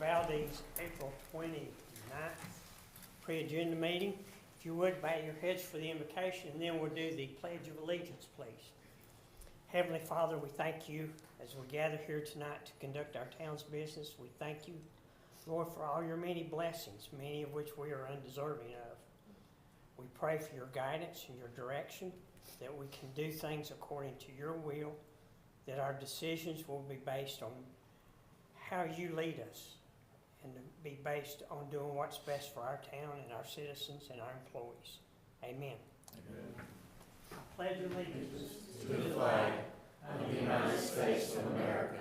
Valdese April 29th pre-agenda meeting. If you would, bow your heads for the invocation, and then we'll do the Pledge of Allegiance, please. Heavenly Father, we thank you as we gather here tonight to conduct our town's business. We thank you, Lord, for all your many blessings, many of which we are undeserving of. We pray for your guidance and your direction, that we can do things according to your will, that our decisions will be based on how you lead us, and to be based on doing what's best for our town and our citizens and our employees. Amen. Amen. I pledge allegiance to the flag of the United States of America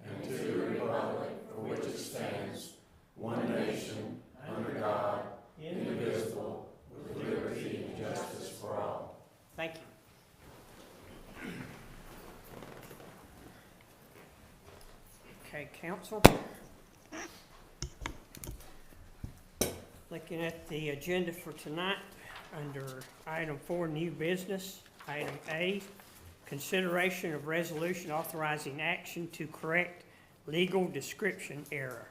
and to the republic for which it stands, one nation, under God, indivisible, with liberty and justice for all. Thank you. Okay, council. Looking at the agenda for tonight, under item 4, new business, item A, consideration of resolution authorizing action to correct legal description error,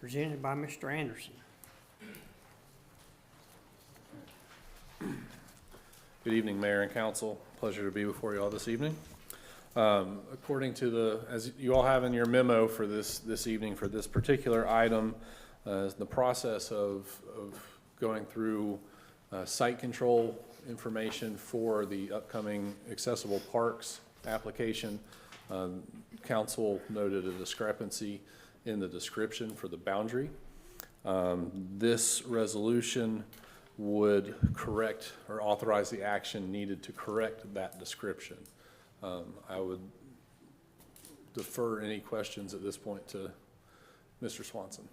presented by Mr. Anderson. Good evening, Mayor and Council. Pleasure to be before you all this evening. According to as you all have in your memo for this evening for this particular item, the process of going through site control information for the upcoming accessible parks application. Council noted a discrepancy in the description for the boundary. This resolution would correct or authorize the action needed to correct that description. I would defer any questions at this point to Mr. Swanson.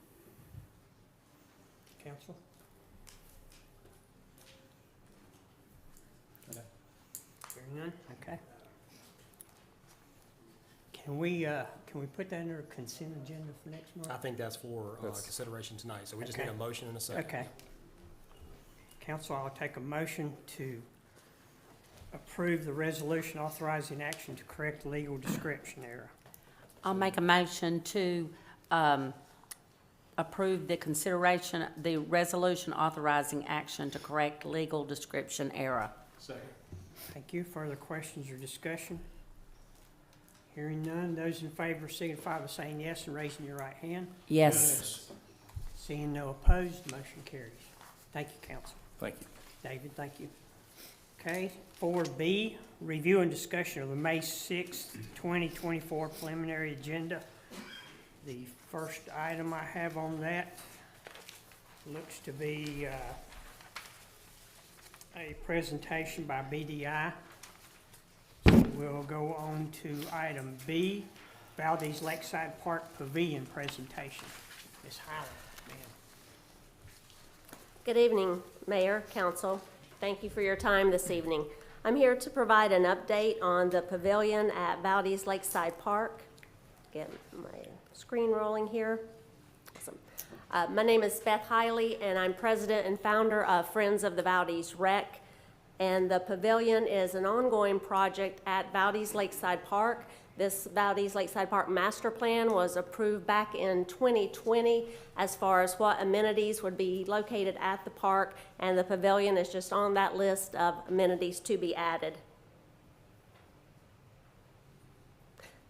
Council? Okay. Hearing none? Okay. Can we put that under a consent agenda for next month? I think that's for consideration tonight, so we just Okay. need a motion and a second. Okay. Council, I'll take a motion to approve the resolution authorizing action to correct legal description error. I'll make a motion to approve the resolution authorizing action to correct legal description error. Second. Thank you. Further questions or discussion? Hearing none, those in favor signify by saying yes and raising your right hand. Yes. Seeing no opposed, motion carries. Thank you, council. Thank you. David, thank you. Okay, 4B, review and discussion of the May 6th, 2024 preliminary agenda. The first item I have on that looks to be a presentation by BDI. So we'll go on to item B, Valdese Lakeside Park Pavilion Presentation. Ms. Highland, ma'am. Good evening, Mayor, Council. Thank you for your time this evening. I'm here to provide an update on the pavilion at Valdese Lakeside Park. Get my screen rolling here. Awesome. My name is Beth Hiley, and I'm president and founder of Friends of the Valdese Rec. And the pavilion is an ongoing project at Valdese Lakeside Park. This Valdese Lakeside Park master plan was approved back in 2020 as far as what amenities would be located at the park, and the pavilion is just on that list of amenities to be added.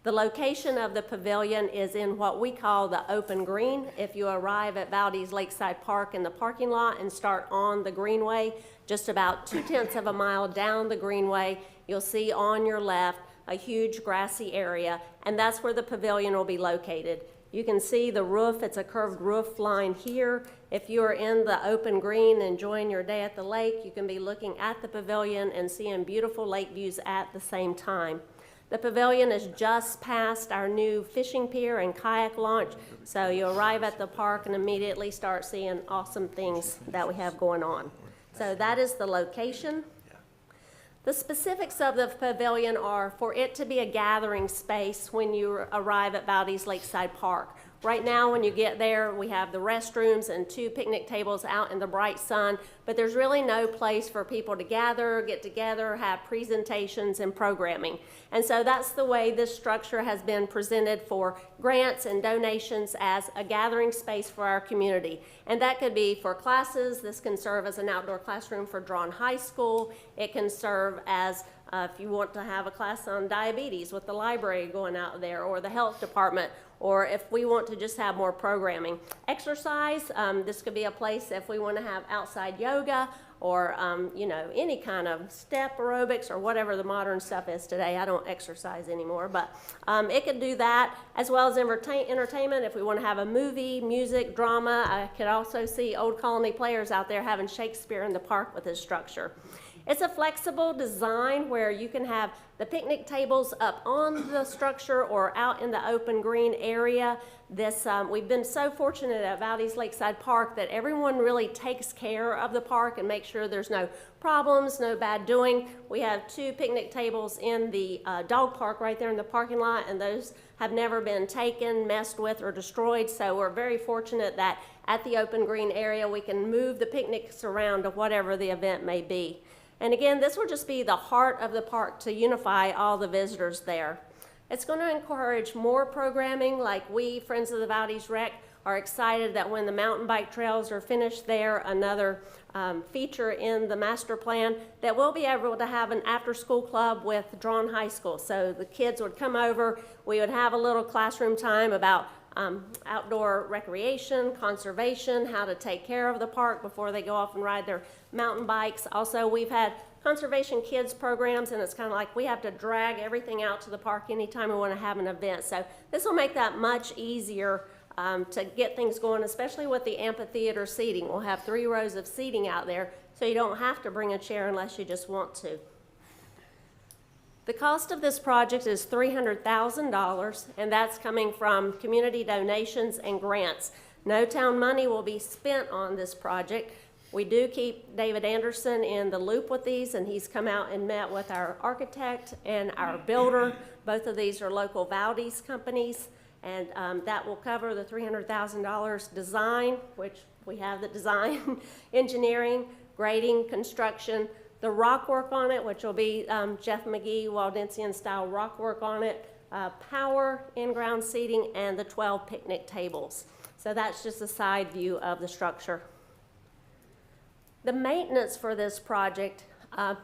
The location of the pavilion is in what we call the open green. If you arrive at Valdese Lakeside Park in the parking lot and start on the greenway, just about 2/10 of a mile down the greenway, you'll see on your left a huge grassy area, and that's where the pavilion will be located. You can see the roof, it's a curved roof line here. If you are in the open green enjoying your day at the lake, you can be looking at the pavilion and seeing beautiful lake views at the same time. The pavilion is just past our new fishing pier and kayak launch, so you arrive at the park and immediately start seeing awesome things that we have going on. So that is the location. The specifics of the pavilion are for it to be a gathering space when you arrive at Valdese Lakeside Park. Right now, when you get there, we have the restrooms and 2 picnic tables out in the bright sun, but there's really no place for people to gather, get together, have presentations and programming. And so that's the way this structure has been presented for grants and donations as a gathering space for our community. And that could be for classes. This can serve as an outdoor classroom for Drawn High School. It can serve as if you want to have a class on diabetes with the library going out there, or the health department, or if we want to just have more programming. Exercise, this could be a place if we want to have outside yoga, or you know, any kind of step aerobics or whatever the modern stuff is today. I don't exercise anymore, but it could do that, as well as entertainment. If we want to have a movie, music, drama, I could also see Old Colony players out there having Shakespeare in the park with this structure. It's a flexible design where you can have the picnic tables up on the structure or out in the open green area. We've been so fortunate at Valdese Lakeside Park that everyone really takes care of the park and makes sure there's no problems, no bad doing. We have 2 picnic tables in the dog park right there in the parking lot, and those have never been taken, messed with, or destroyed. So we're very fortunate that at the open green area we can move the picnics around to whatever the event may be. And again, this will just be the heart of the park to unify all the visitors there. It's going to encourage more programming, like we, Friends of the Valdese Rec, are excited that when the mountain bike trails are finished there, another feature in the master plan, that we'll be able to have an after-school club with Drawn High School. So the kids would come over, we would have a little classroom time about outdoor recreation, conservation, how to take care of the park before they go off and ride their mountain bikes. Also, we've had conservation kids programs, and it's kind of like we have to drag everything out to the park anytime we want to have an event. So this will make that much easier to get things going, especially with the amphitheater seating. We'll have 3 rows of seating out there, so you don't have to bring a chair unless you just want to. The cost of this project is $300,000, and that's coming from community donations and grants. No town money will be spent on this project. We do keep David Anderson in the loop with these, and he's come out and met with our architect and our builder. Both of these are local Valdese companies, and that will cover the $300,000 design, which we have the design, engineering, grading, construction, the rock work on it, which will be Jeff McGee Waldensian style rock work on it, power, in-ground seating, and the 12 picnic tables. So that's just a side view of the structure. The maintenance for this project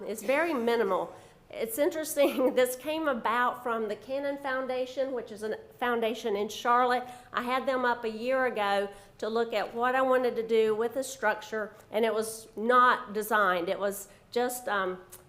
is very minimal. It's interesting, this came about from the Cannon Foundation, which is a foundation in Charlotte. I had them up a year ago to look at what I wanted to do with the structure, and it was not designed. It was just,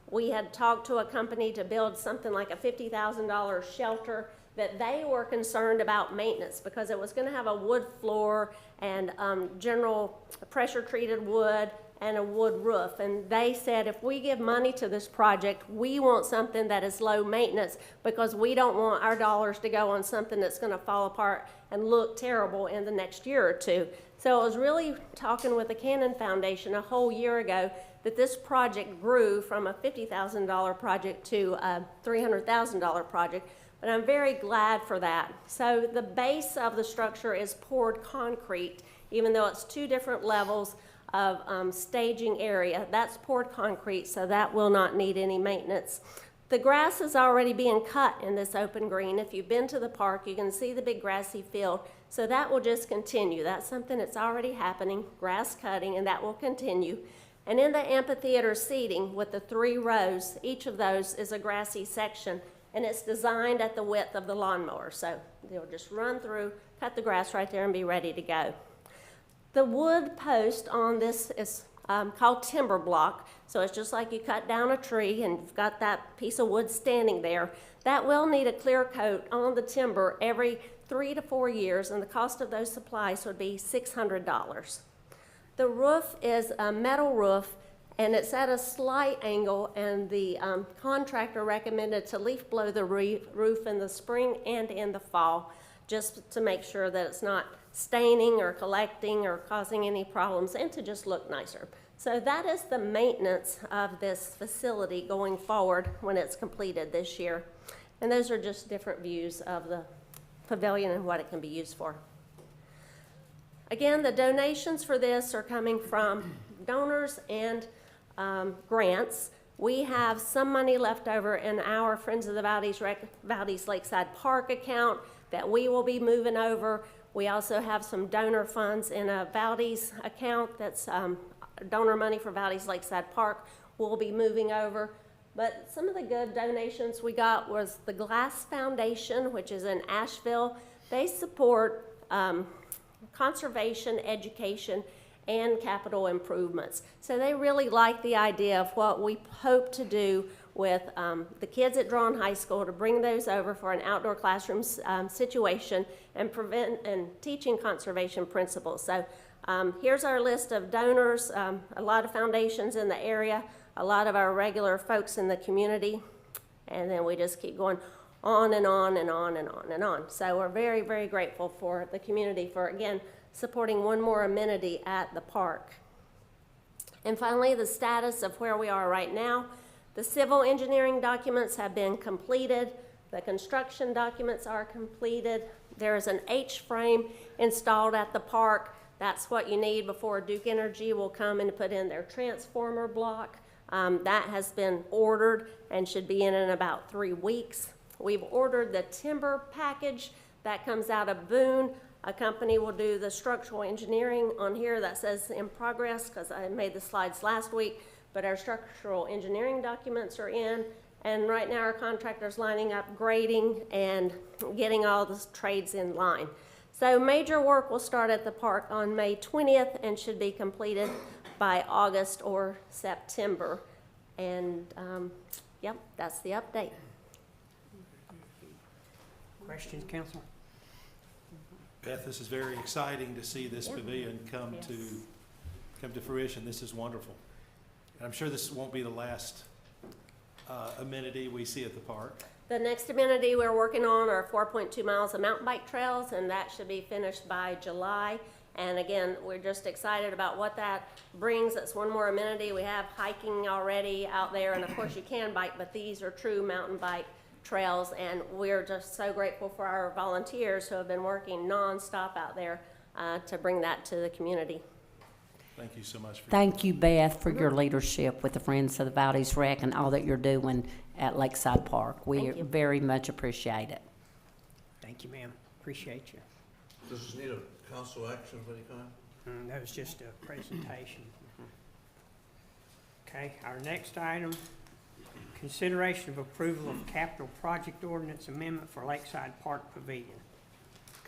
we had talked to a company to build something like a $50,000 shelter that they were concerned about maintenance because it was going to have a wood floor and general pressure treated wood and a wood roof. And they said, if we give money to this project, we want something that is low maintenance because we don't want our dollars to go on something that's going to fall apart and look terrible in the next year or 2. So I was really talking with the Cannon Foundation a whole year ago that this project grew from a $50,000 project to a $300,000 project, but I'm very glad for that. So the base of the structure is poured concrete, even though it's 2 different levels of staging area. That's poured concrete, so that will not need any maintenance. The grass is already being cut in this open green. If you've been to the park, you can see the big grassy field, so that will just continue. That's something that's already happening, grass cutting, and that will continue. And in the amphitheater seating with the 3 rows, each of those is a grassy section, and it's designed at the width of the lawnmower. So they'll just run through, cut the grass right there, and be ready to go. The wood post on this is called timber block. So it's just like you cut down a tree and you've got that piece of wood standing there. That will need a clear coat on the timber every 3 to 4 years, and the cost of those supplies would be $600. The roof is a metal roof, and it's at a slight angle, and the contractor recommended to leaf blow the roof in the spring and in the fall, just to make sure that it's not staining or collecting or causing any problems, and to just look nicer. So that is the maintenance of this facility going forward when it's completed this year. And those are just different views of the pavilion and what it can be used for. Again, the donations for this are coming from donors and grants. We have some money left over in our Friends of the Valdese Lakeside Park account that we will be moving over. We also have some donor funds in a Valdese account that's donor money for Valdese Lakeside Park we'll be moving over. But some of the good donations we got was the Glass Foundation, which is in Asheville. They support conservation, education, and capital improvements. So they really like the idea of what we hope to do with the kids at Drawn High School to bring those over for an outdoor classroom situation and teaching conservation principles. So here's our list of donors, a lot of foundations in the area, a lot of our regular folks in the community, and then we just keep going on and on and on and on and on. So we're very, very grateful for the community for, again, supporting one more amenity at the park. And finally, the status of where we are right now. The civil engineering documents have been completed. The construction documents are completed. There is an H-frame installed at the park. That's what you need before Duke Energy will come and put in their transformer block. That has been ordered and should be in about 3 weeks. We've ordered the timber package that comes out of Boone. A company will do the structural engineering on here that says in progress because I made the slides last week, but our structural engineering documents are in. And right now our contractor's lining up grading and getting all the trades in line. So major work will start at the park on May 20th and should be completed by August or September. And yep, that's the update. Questions, Council? Beth, this is very exciting to see this pavilion come to fruition. This is wonderful. And I'm sure this won't be the last amenity we see at the park. The next amenity we're working on are 4.2 miles of mountain bike trails, and that should be finished by July. And again, we're just excited about what that brings. That's one more amenity. We have hiking already out there, and of course you can bike, but these are true mountain bike trails, and we're just so grateful for our volunteers who have been working nonstop out there to bring that to the community. Thank you so much. Thank you, Beth, for your leadership with the Friends of the Valdese Rec and all that you're doing at Lakeside Park. We very much appreciate it. Thank you, ma'am. Appreciate you. Does this need a council action of any kind? That was just a presentation. Okay, our next item, consideration of approval of capital project ordinance amendment for Lakeside Park Pavilion.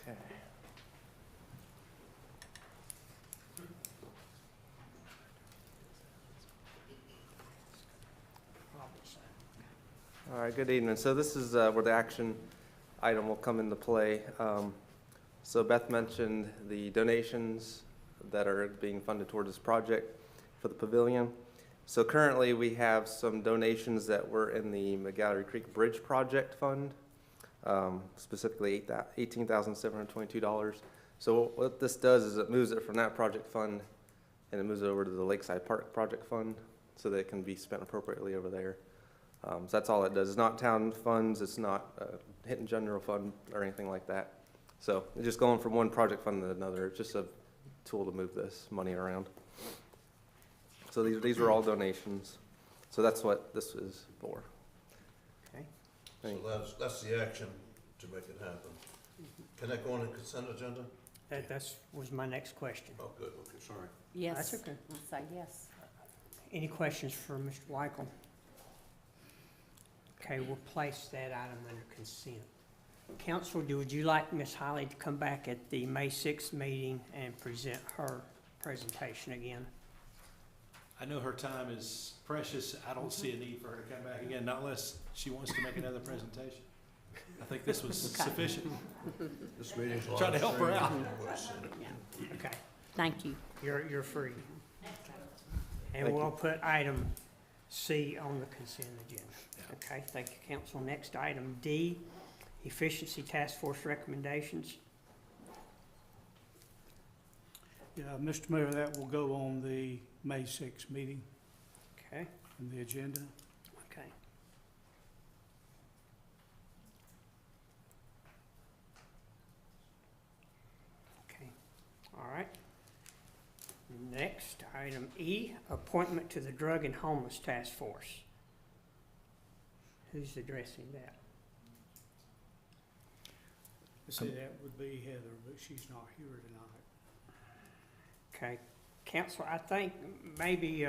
Okay. All right, good evening. So this is where the action item will come into play. So Beth mentioned the donations that are being funded towards this project for the pavilion. So currently we have some donations that were in the McGallery Creek Bridge Project Fund, specifically $18,722. So what this does is it moves it from that project fund and it moves it over to the Lakeside Park Project Fund so that it can be spent appropriately over there. So that's all it does. It's not town funds, it's not hidden general fund or anything like that. So it's just going from one project fund to another. It's just a tool to move this money around. So these are all donations. So that's what this is for. Okay. So that's the action to make it happen. Can that go on the consent agenda? That was my next question. Oh, good, okay, sorry. Yes. That's okay. I'll say yes. Any questions for Mr. Weichel? Okay, we'll place that item under consent. Council, would you like Ms. Holly to come back at the May 6th meeting and present her presentation again? I know her time is precious. I don't see a need for her to come back again, not unless she wants to make another presentation. I think this was sufficient. This meeting's live. Trying to help her out. Okay, Thank you. you're free. And we'll put item C on the consent agenda. Okay, thank you, council. Next item D, Efficiency Task Force recommendations. Yeah, Mr. Mayor, that will go on the May 6th meeting Okay, on the agenda. okay. Okay, All right. Next, item E, appointment to the Drug and Homeless Task Force. Who's addressing that? See, that would be Heather, but she's not here tonight. Okay, council, I think maybe,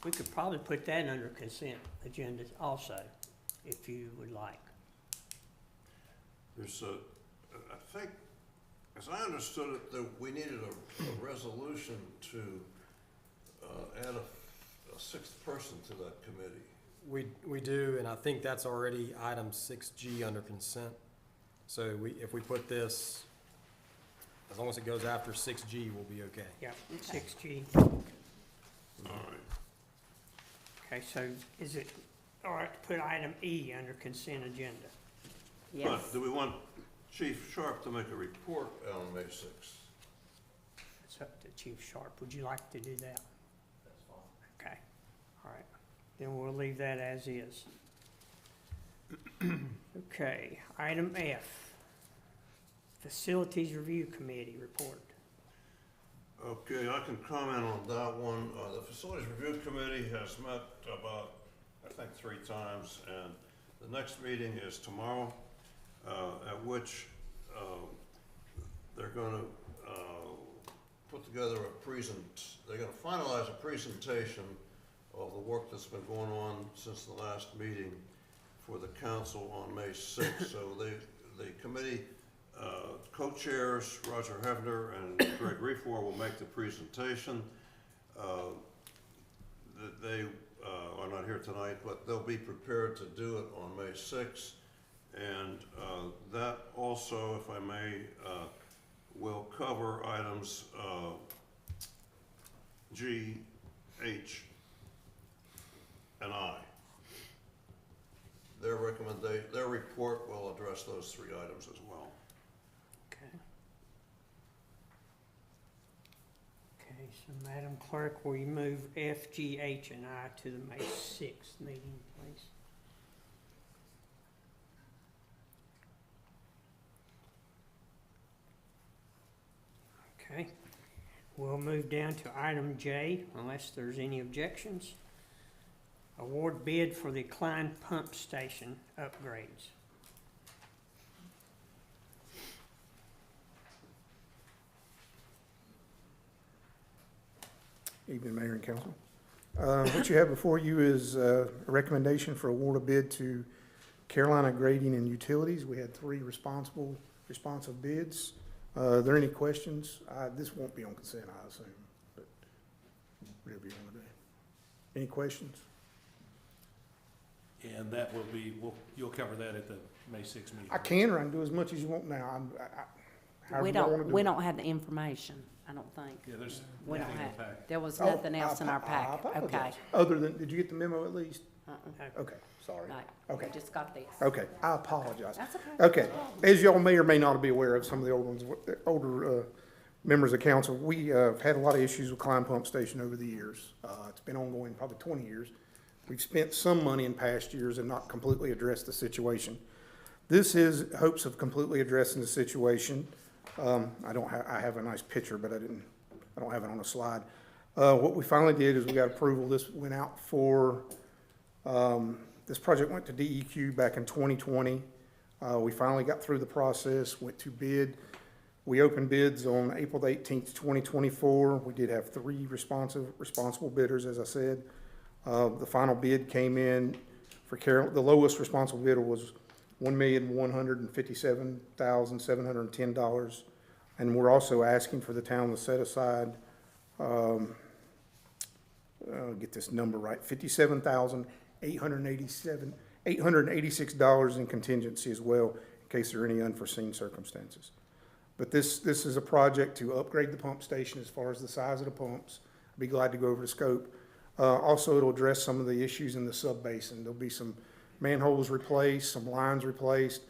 we could probably put that under consent agenda also, if you would like. There's I think, as I understood it, that we needed a resolution to add a sixth person to that committee. We do, and I think that's already item 6G under consent. So if we put this, as long as it goes after 6G, we'll be okay. Yeah, 6G. All right. Okay, so is it all right to put item E under consent agenda? Yes. But do we want Chief Sharp to make a report on May 6th? It's up to Chief Sharp. Would you like to do that? That's fine. Okay, all right. Then we'll leave that as is. Okay, item F, Facilities Review Committee report. Okay, I can comment on that one. The Facilities Review Committee has met about, I think, 3 times, and the next meeting is tomorrow, at which they're gonna put together they're gonna finalize a presentation of the work that's been going on since the last meeting for the council on May 6th. So the committee co-chairs, Roger Hefner and Greg Refor, will make the presentation. They are not here tonight, but they'll be prepared to do it on May 6th. And that also, if I may, will cover items G, H, and I. Their report will address those 3 items as well. Okay. Okay, so Madam Clerk, will you move F, G, H, and I to the May 6th meeting, please? Okay, we'll move down to item J, unless there's any objections. Award bid for the Klein Pump Station upgrades. Evening, Mayor and Council. What you have before you is a recommendation for award of bid to Carolina Grading and Utilities. We had 3 responsive bids. Are there any questions? This won't be on consent, I assume, but whatever you want to do. Any questions? And that will be, you'll cover that at the May 6th meeting. I can, or I can do as much as you want now. However We you wanna don't, do we it. don't have the information, I don't think. Yeah, there's We don't nothing in have, the packet. there was Oh, nothing else in our I packet. Okay. apologize. Other than, did you get the memo at least? Uh-uh. Okay, sorry. Right. Okay. We just got this. Okay, I apologize. That's okay. Okay, as y'all may or may not be aware of, some of the older members of council, we have had a lot of issues with Klein Pump Station over the years. It's been ongoing probably 20 years. We've spent some money in past years and not completely addressed the situation. This is hopes of completely addressing the situation. I have a nice picture, but I don't have it on a slide. What we finally did is we got approval. This went out for, this project went to DEQ back in 2020. We finally got through the process, went to bid. We opened bids on April the 18th, 2024. We did have 3 responsible bidders, as I said. The final bid came in for the lowest responsible bidder was $1,157,710. And we're also asking for the town to set aside, get this number right, $57,886 in contingency as well, in case there are any unforeseen circumstances. But this is a project to upgrade the pump station as far as the size of the pumps. I'd be glad to go over the scope. Also, it'll address some of the issues in the sub-basin. There'll be some manholes replaced, some lines replaced.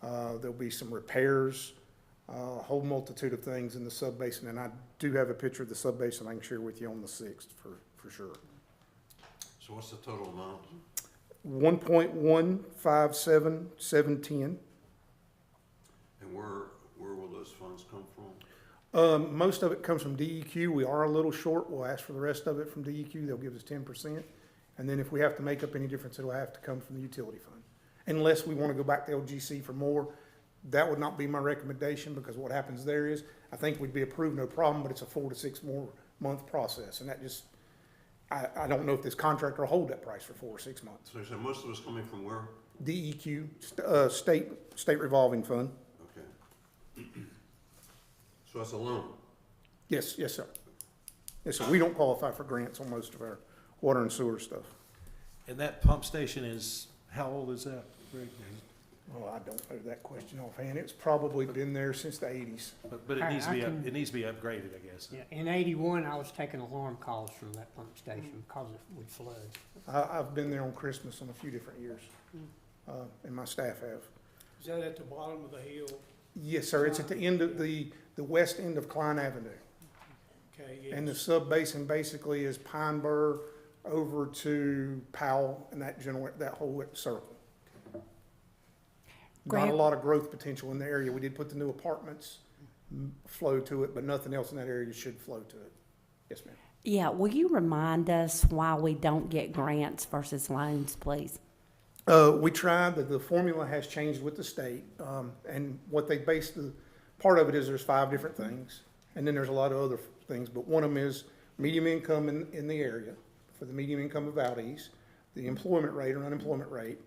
There'll be some repairs, a whole multitude of things in the sub-basin. And I do have a picture of the sub-basin I can share with you on the 6th for sure. So what's the total amount? 1.157710. And where will those funds come from? Most of it comes from DEQ. We are a little short. We'll ask for the rest of it from DEQ. They'll give us 10%. And then if we have to make up any difference, it'll have to come from the utility fund. Unless we want to go back to LGC for more, that would not be my recommendation, because what happens there is, I think we'd be approved, no problem, but it's a 4 to 6 more month process. And that just, I don't know if this contractor will hold that price for 4 or 6 months. So you said most of it's coming from where? DEQ, state revolving fund. Okay. So that's a loan? Yes, sir. Yes, sir. We don't qualify for grants on most of our water and sewer stuff. And that pump station is, how old is that, Rick? Well, I don't know that question offhand. It's probably been there since the 80s. But it I- needs to I be, can- it needs to be upgraded, I guess. Yeah, in 81, I was taking alarm calls from that pump station because it would flood. I've been there on Christmas on a few different years, and my staff have. Is that at the bottom of the hill? Yes, sir. It's at the end of the west end of Klein Avenue. Okay, yes. And the sub-basin basically is Pine Bur over to Powell and that whole circle. Not a Grant- lot of growth potential in the area. We did put the new apartments flow to it, but nothing else in that area should flow to it. Yes, ma'am. Yeah, will you remind us why we don't get grants versus loans, please? We tried, the formula has changed with the state, and what they base part of it is there's 5 different things, and then there's a lot of other things, but one of them is medium income in the area, for the medium income of Valdese, the employment rate or unemployment rate,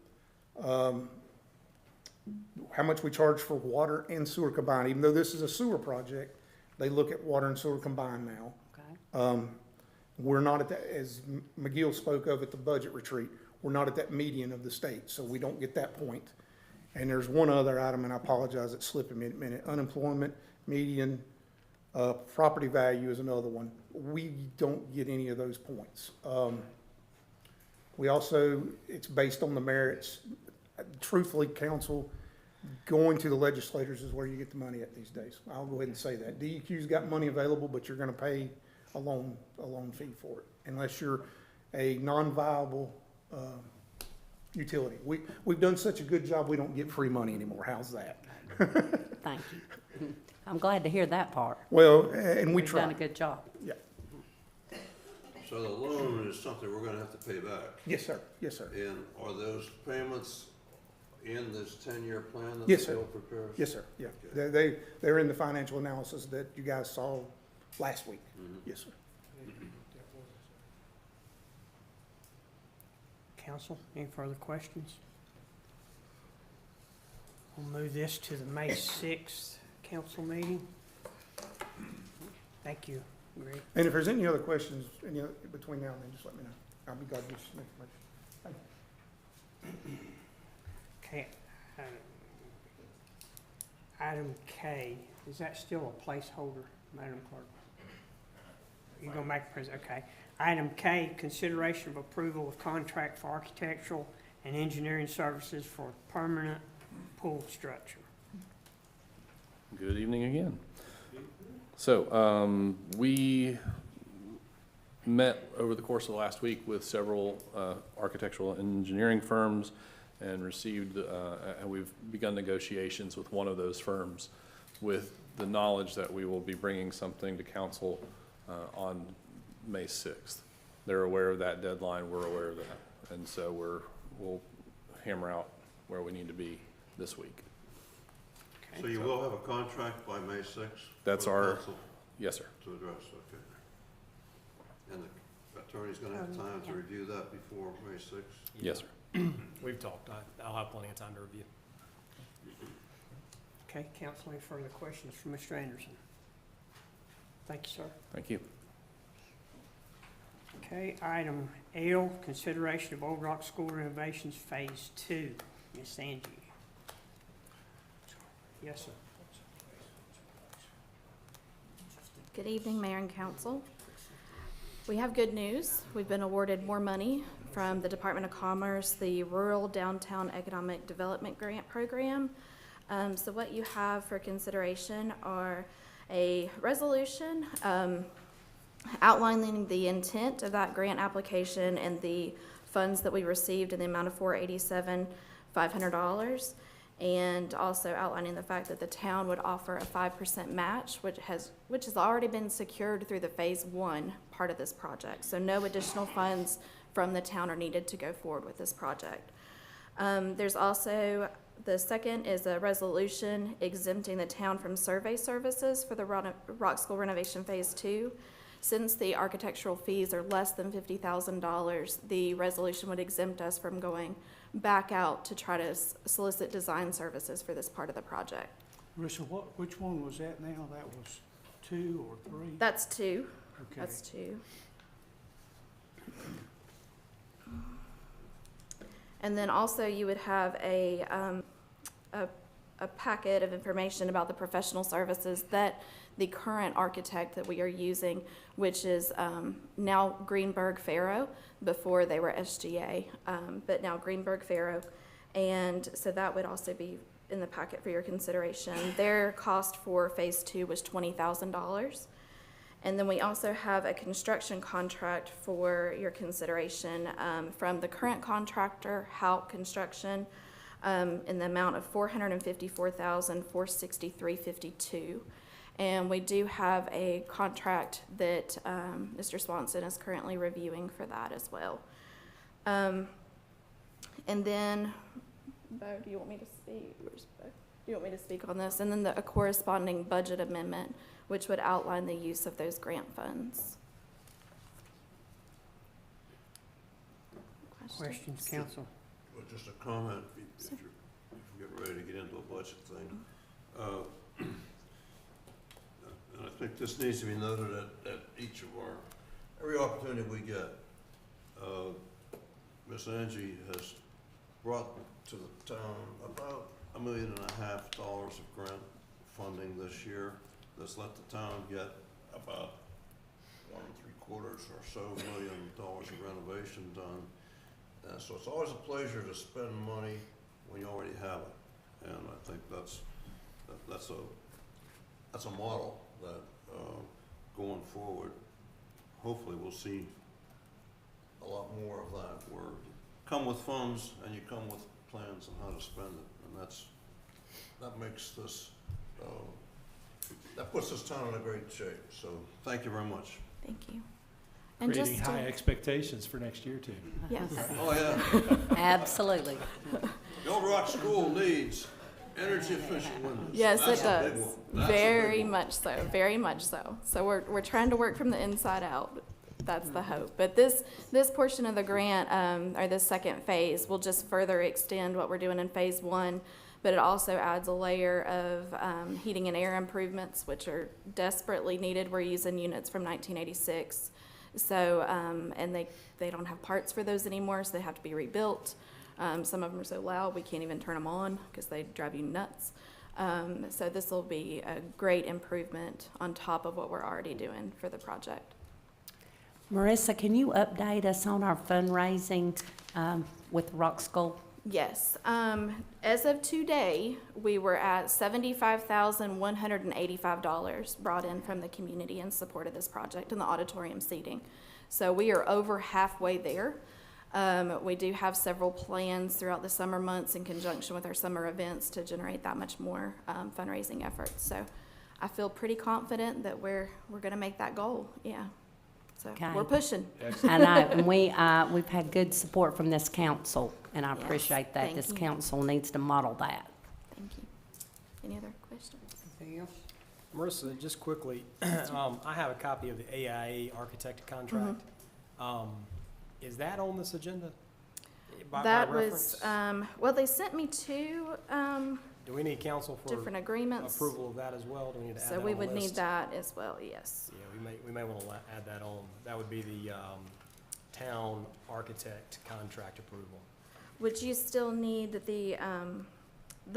how much we charge for water and sewer combined. Even though this is a sewer project, they look at water and sewer combined now. Okay. We're not at that, as McGill spoke of at the budget retreat, we're not at that median of the state, so we don't get that point. And there's one other item, and I apologize, it's slipping me a minute. Unemployment, median, property value is another one. We don't get any of those points. We also, it's based on the merits. Truthfully, council, going to the legislators is where you get the money at these days. I'll go ahead and say that. DEQ's got money available, but you're gonna pay a loan fee for it, unless you're a non-viable, utility. We've done such a good job, we don't get free money anymore. How's that? Thank you. I'm glad to hear that part. Well, and we We've done a try. good job. Yeah. So the loan is something we're gonna have to pay back. Yes, sir. Yes, sir. And are those payments in this 10-year plan that Yes, the sir. bill prepares? Yes, sir. Yeah. Okay. They're in the financial analysis that you guys saw last week. Mhm. Yes, sir. Council, any further questions? We'll move this to the May 6th council meeting. Thank you, Greg. And if there's any other questions, between now and then, just let me know. I'll be glad to get some information. Thank you. Okay. Item K, is that still a placeholder, Madam Clerk? You gonna make a present, okay. Item K, consideration of approval of contract for architectural and engineering services for permanent pool structure. Good evening again. So, we met over the course of the last week with several architectural and engineering firms and received, and we've begun negotiations with one of those firms with the knowledge that we will be bringing something to council on May 6th. They're aware of that deadline, we're aware of that, and so we'll hammer out where we need to be this week. So you will have a contract by May 6th? That's for our- council Yes, sir. to address, okay. And the attorney's gonna have time to review that before May 6th? Yes, sir. We've talked. I'll have plenty of time to review. Okay, council, any further questions for Mr. Anderson? Thank you, sir. Thank you. Okay, item L, consideration of Old Rock School renovations Phase 2. Ms. Angie. Yes, sir. Good evening, Mayor and Council. We have good news. We've been awarded more money from the Department of Commerce, the Rural Downtown Economic Development Grant Program. So what you have for consideration are a resolution outlining the intent of that grant application and the funds that we received in the amount of $487,500. and also outlining the fact that the town would offer a 5% match, which has already been secured through the Phase 1 part of this project. So no additional funds from the town are needed to go forward with this project. There's also, the second is a resolution exempting the town from survey services for the Rock School renovation Phase 2. Since the architectural fees are less than $50,000, the resolution would exempt us from going back out to try to solicit design services for this part of the project. Marissa, which one was that now? That was 2 or 3? That's 2. Okay. That's 2. And then also you would have a packet of information about the professional services that the current architect that we are using, which is now Greenberg Farrow. Before they were SGA, but now Greenberg Farrow. And so that would also be in the packet for your consideration. Their cost for Phase 2 was $20,000. And then we also have a construction contract for your consideration from the current contractor, Hout Construction, in the amount of $454,463.52. And we do have a contract that Mr. Swanson is currently reviewing for that as well. And then, Bo, do you want me to speak? Where's Bo? Do you want me to speak on this? And then a corresponding budget amendment, which would outline the use of those grant funds. Questions, council? Well, just a comment, if you're getting ready to get into a budget thing. And I think this needs to be noted at each of every opportunity we get. Miss Angie has brought to the town about $1.5 million of grant funding this year. That's let the town get about $1.75 or so million of renovation done. So it's always a pleasure to spend money when you already have it. And I think that's a model that going forward, hopefully we'll see a lot more of that, where you come with funds and you come with plans on how to spend it, and that makes this, that puts this town in a great shape. So thank you very much. Thank you. And Creating just high expectations for next year too. yes. Oh, yeah. Absolutely. The old Rock School needs energy efficient windows. Yes, That's it a big does. one. That's a Very big one. much so, very much so. So we're trying to work from the inside out. That's the hope. But this portion of the grant, or this second phase, will just further extend what we're doing in Phase 1, but it also adds a layer of heating and air improvements, which are desperately needed. We're using units from 1986. So, and they don't have parts for those anymore, so they have to be rebuilt. Some of them are so loud we can't even turn them on because they drive you nuts. So this will be a great improvement on top of what we're already doing for the project. Marissa, can you update us on our fundraising with Rock School? Yes. As of today, we were at $75,185 brought in from the community in support of this project and the auditorium seating. So we are over halfway there. We do have several plans throughout the summer months in conjunction with our summer events to generate that much more fundraising efforts. So I feel pretty confident that we're going to make that goal. Yeah. So Okay. we're pushing. I know, and we've had good support from this council, and I Yes, appreciate that. thank This you. council needs to model that. Thank you. Any other questions? Anything else? Marissa, just quickly, I have a copy of the AIA architect contract. Is that on this agenda? By That reference? was, well, they sent me two Do we need council for different agreements. approval of that as well? Do we need to add that So on we the would need list? that as well, yes. Yeah, we may want to add that on. That would be the town architect contract approval. Would you still need the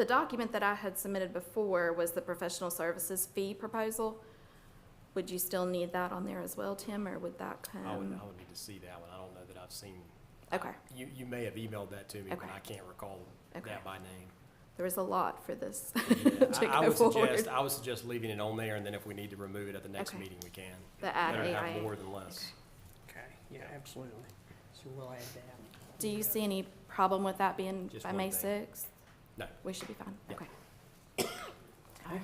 document that I had submitted before was the professional services fee proposal? Would you still need that on there as well, Tim, or would that come? I would need to see that one. I don't know that I've seen. Okay, You may have emailed that to me, but Okay. I can't recall Okay. that by name. there was a lot for this Yeah, to I go would forward. suggest leaving it on there, and then if we need to remove it at the next Okay. meeting, we can. The add Better have AIA. more than less. Okay, yeah, absolutely. So we'll add that. Do you see any problem with that being Just by one May thing. 6th? No. We should be fine, Yeah. okay. All right,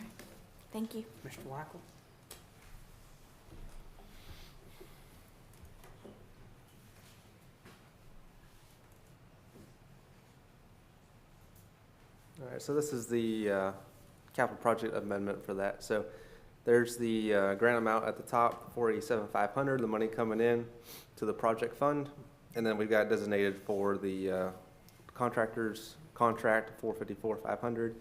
thank you. Mr. Wykel? All right, so this is the capital project amendment for that. So there's the grant amount at the top, $487,500, the money coming in to the project fund. And then we've got designated for the contractors contract, $454,500,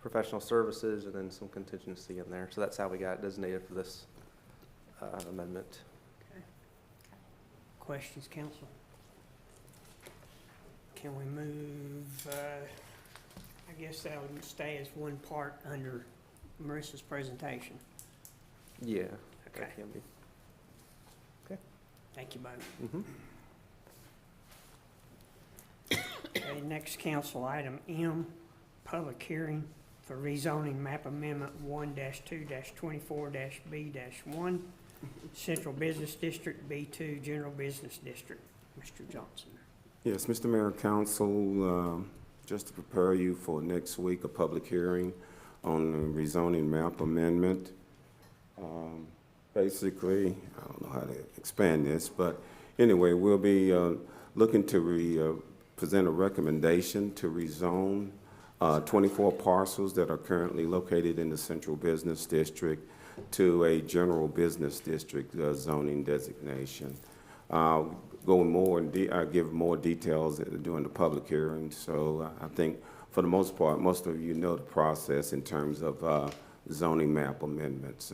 professional services, and then some contingency in there. So that's how we got designated for this amendment. Questions, council? Can we move, I guess that would stay as one part under Marissa's presentation. Yeah. Okay. That can be. Thank you both. Mhm. Okay, next council item M, public hearing for rezoning map amendment 1-2-24-B-1, Central Business District, B2, General Business District. Mr. Johnson. Yes, Mr. Mayor and Council, just to prepare you for next week, a public hearing on the rezoning map amendment. Basically, I don't know how to expand this, but anyway, we'll be looking to present a recommendation to rezone 24 parcels that are currently located in the Central Business District to a General Business District zoning designation. Go more and give more details during the public hearing. So I think for the most part, most of you know the process in terms of zoning map amendments.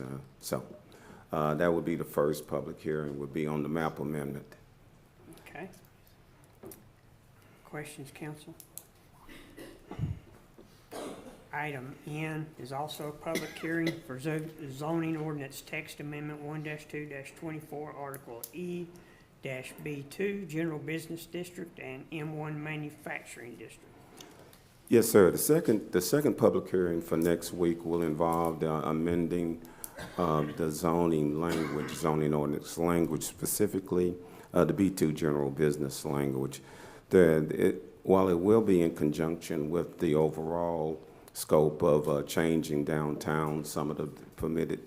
That would be the first public hearing, would be on the map amendment. Okay. Questions, council? Item N is also a public hearing for zoning ordinance text amendment 1-2-24, Article E-B2, General Business District, and M1 Manufacturing District. Yes, sir. The second public hearing for next week will involve amending the zoning language, zoning ordinance language, specifically the B2 general business language. While it will be in conjunction with the overall scope of changing downtown some of the permitted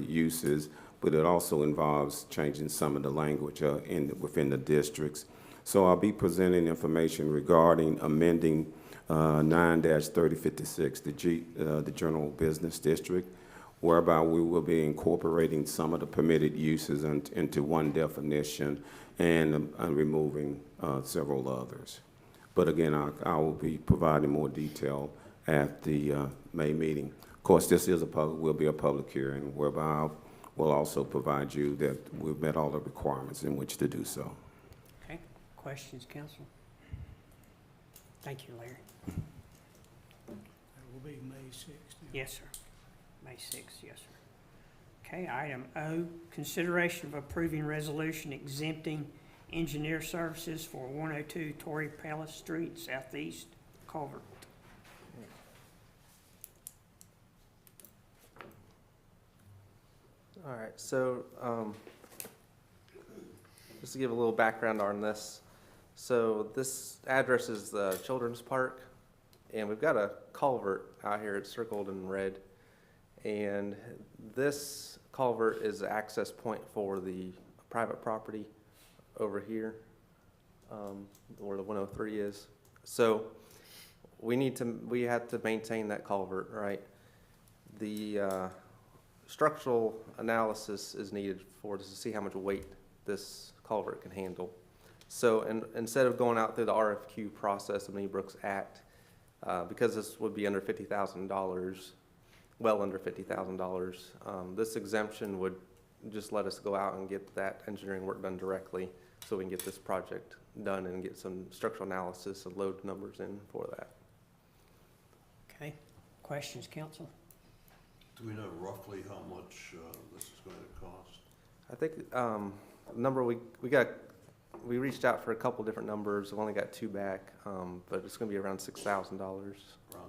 uses, but it also involves changing some of the language within the districts. So I'll be presenting information regarding amending 9-3056, the general business district, whereby we will be incorporating some of the permitted uses into one definition and removing several others. But again, I will be providing more detail at the May meeting. Of course, this is will be a public hearing whereby we'll also provide you that we've met all the requirements in which to do so. Okay. Questions, council? Thank you, Larry. That will be May 6th. Yes, sir. May 6th, yes, sir. Okay, item O, consideration of approving resolution exempting engineer services for 102 Torrey Palace Street, Southeast Culvert. All right, so just to give a little background on this. So this address is the Children's Park, and we've got a culvert out here. It's circled in red. And this culvert is the access point for the private property over here, where the 103 is. So we have to maintain that culvert, right? The structural analysis is needed to see how much weight this culvert can handle. So instead of going out through the RFQ process of the Brooks Act, because this would be under $50,000, well under $50,000, this exemption would just let us go out and get that engineering work done directly so we can get this project done and get some structural analysis and load numbers in for that. Okay, questions, council? Do we know roughly how much this is going to cost? I think number we reached out for a couple different numbers. We've only got two back, but it's going to be around $6,000. Around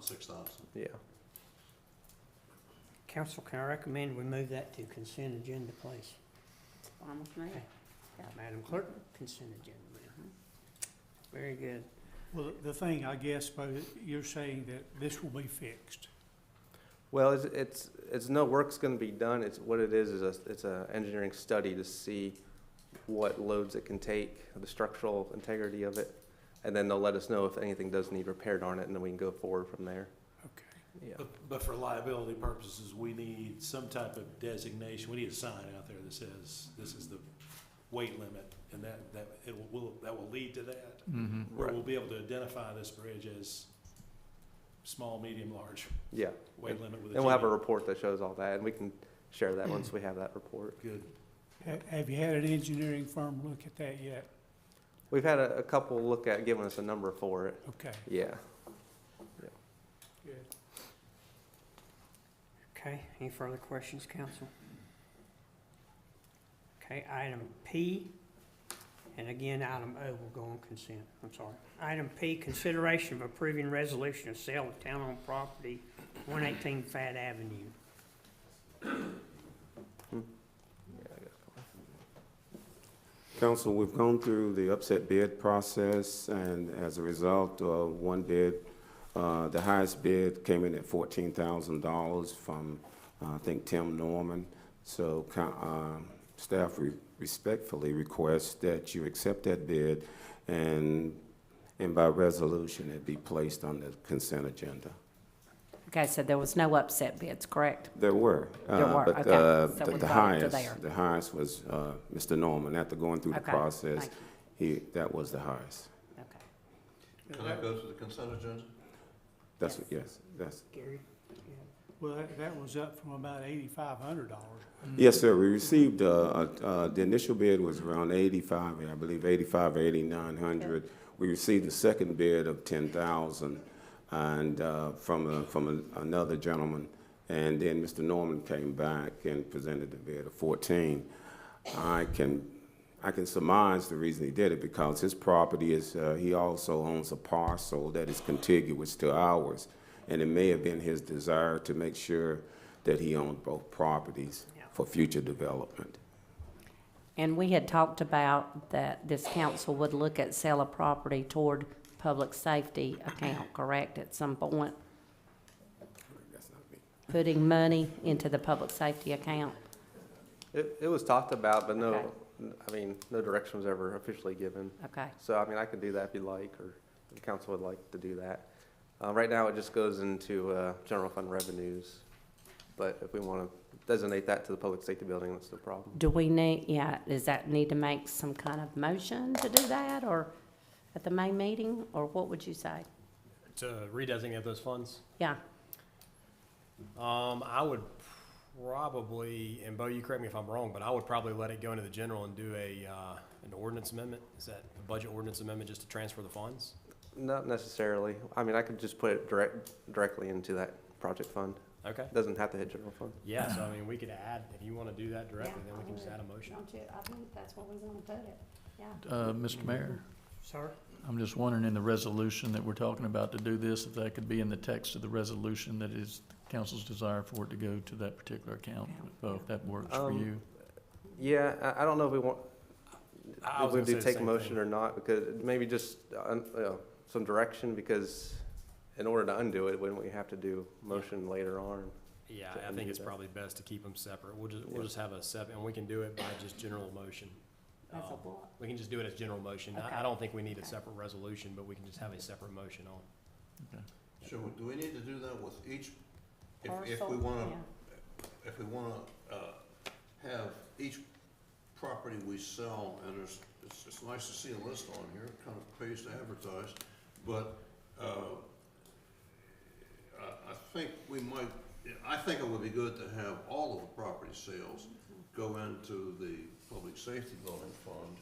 6,000. Yeah. Council, can I recommend we move that to consent agenda, please? Fine with me. Okay. Madam Clerk, consent agenda, ma'am. Very good. Well, the thing, I guess, you're saying that this will be fixed. Well, it's no work's gonna be done. It's, what it is it's a engineering study to see what loads it can take, the structural integrity of it. And then they'll let us know if anything does need repaired on it, and then we can go forward from there. Okay. Yeah. But for liability purposes, we need some type of designation. We need a sign out there that says this is the weight limit, and that will lead to that. Where Right. we'll be able to identify this bridge as small, medium, large Yeah. weight limit with a And we'll have a G. report that shows all that, and we can share that once we have that report. Good. Have you had an engineering firm look at that yet? We've had a couple look at giving us a number for it. Okay, Yeah. good. Okay, any further questions, council? Okay, item P, and again, item O will go on consent, I'm sorry. Item P, consideration of approving resolution of sale of town-owned property, 118 Fat Avenue. Council, we've gone through the upset bid process, and as a result of one bid, the highest bid came in at $14,000 from, I think, Tim Norman. So staff respectfully request that you accept that bid, and by resolution, it be placed on the consent agenda. Okay, so there was no upset bids, correct? There were. There were, But okay. So we the got it to highest, there. the highest was Mr. Norman. After going through the Okay, process, thank that was the highest. Okay. Can I go to the consent agenda? That's, Yes. yes, that's, Gary? Well, that was up from about $8,500. yes, sir. We received, the initial bid was around 85, I believe 85 or 8,900. We received the second bid of 10,000 and from another gentleman. And then Mr. Norman came back and presented the bid of 14. I can surmise the reason he did it because his property is, he also owns a parcel that is contiguous to ours. And it may have been his desire to make sure that he owned both properties for future development. And we had talked about that this council would look at sale of property toward public safety account, correct, at some point? That's not me. Putting money into the public safety account? It was talked about, but Okay. no direction was ever officially given. Okay, So, I could do that if you'd like, or the council would like to do that. Right now, it just goes into general fund revenues, but if we want to designate that to the public safety building, that's no problem. do we need, does that need to make some kind of motion to do that, or at the May meeting, or what would you say? To redesignate those funds? Yeah, I would probably, and Bo, you correct me if I'm wrong, but I would probably let it go into the general and do an ordinance amendment. Is that a budget ordinance amendment just to transfer the funds? Not necessarily. I could just put it directly into that project fund. Okay. Doesn't have to hit general fund. Yeah, so we could add, if you want to do that directly, then we can just add a motion. don't you, I think that's what we want to put it, yeah. Mr. Mayor, Sir? I'm just wondering in the resolution that we're talking about to do this, if that could be in the text of the resolution that is council's desire for it to go to that particular account, if that works for you. Yeah, I don't know if we want, I if was we gonna do say the take a same motion thing. or not, because maybe just some direction, because in order to undo it, wouldn't we have to do motion later on? Yeah, to I think undo it's that. probably best to keep them separate. We'll Yeah. just have a and we can do it by just general motion. That's a block. We can just do it as general motion. Okay. I don't think we need a separate resolution, but we can just have a separate motion on. So do we need to do that with each, if Parcel, we wanna, yeah. if we wanna, have each property we sell, and it's nice to see a list on here, it kind of pays to advertise, but, I think it would be good to have all of the property sales go into the public safety building fund.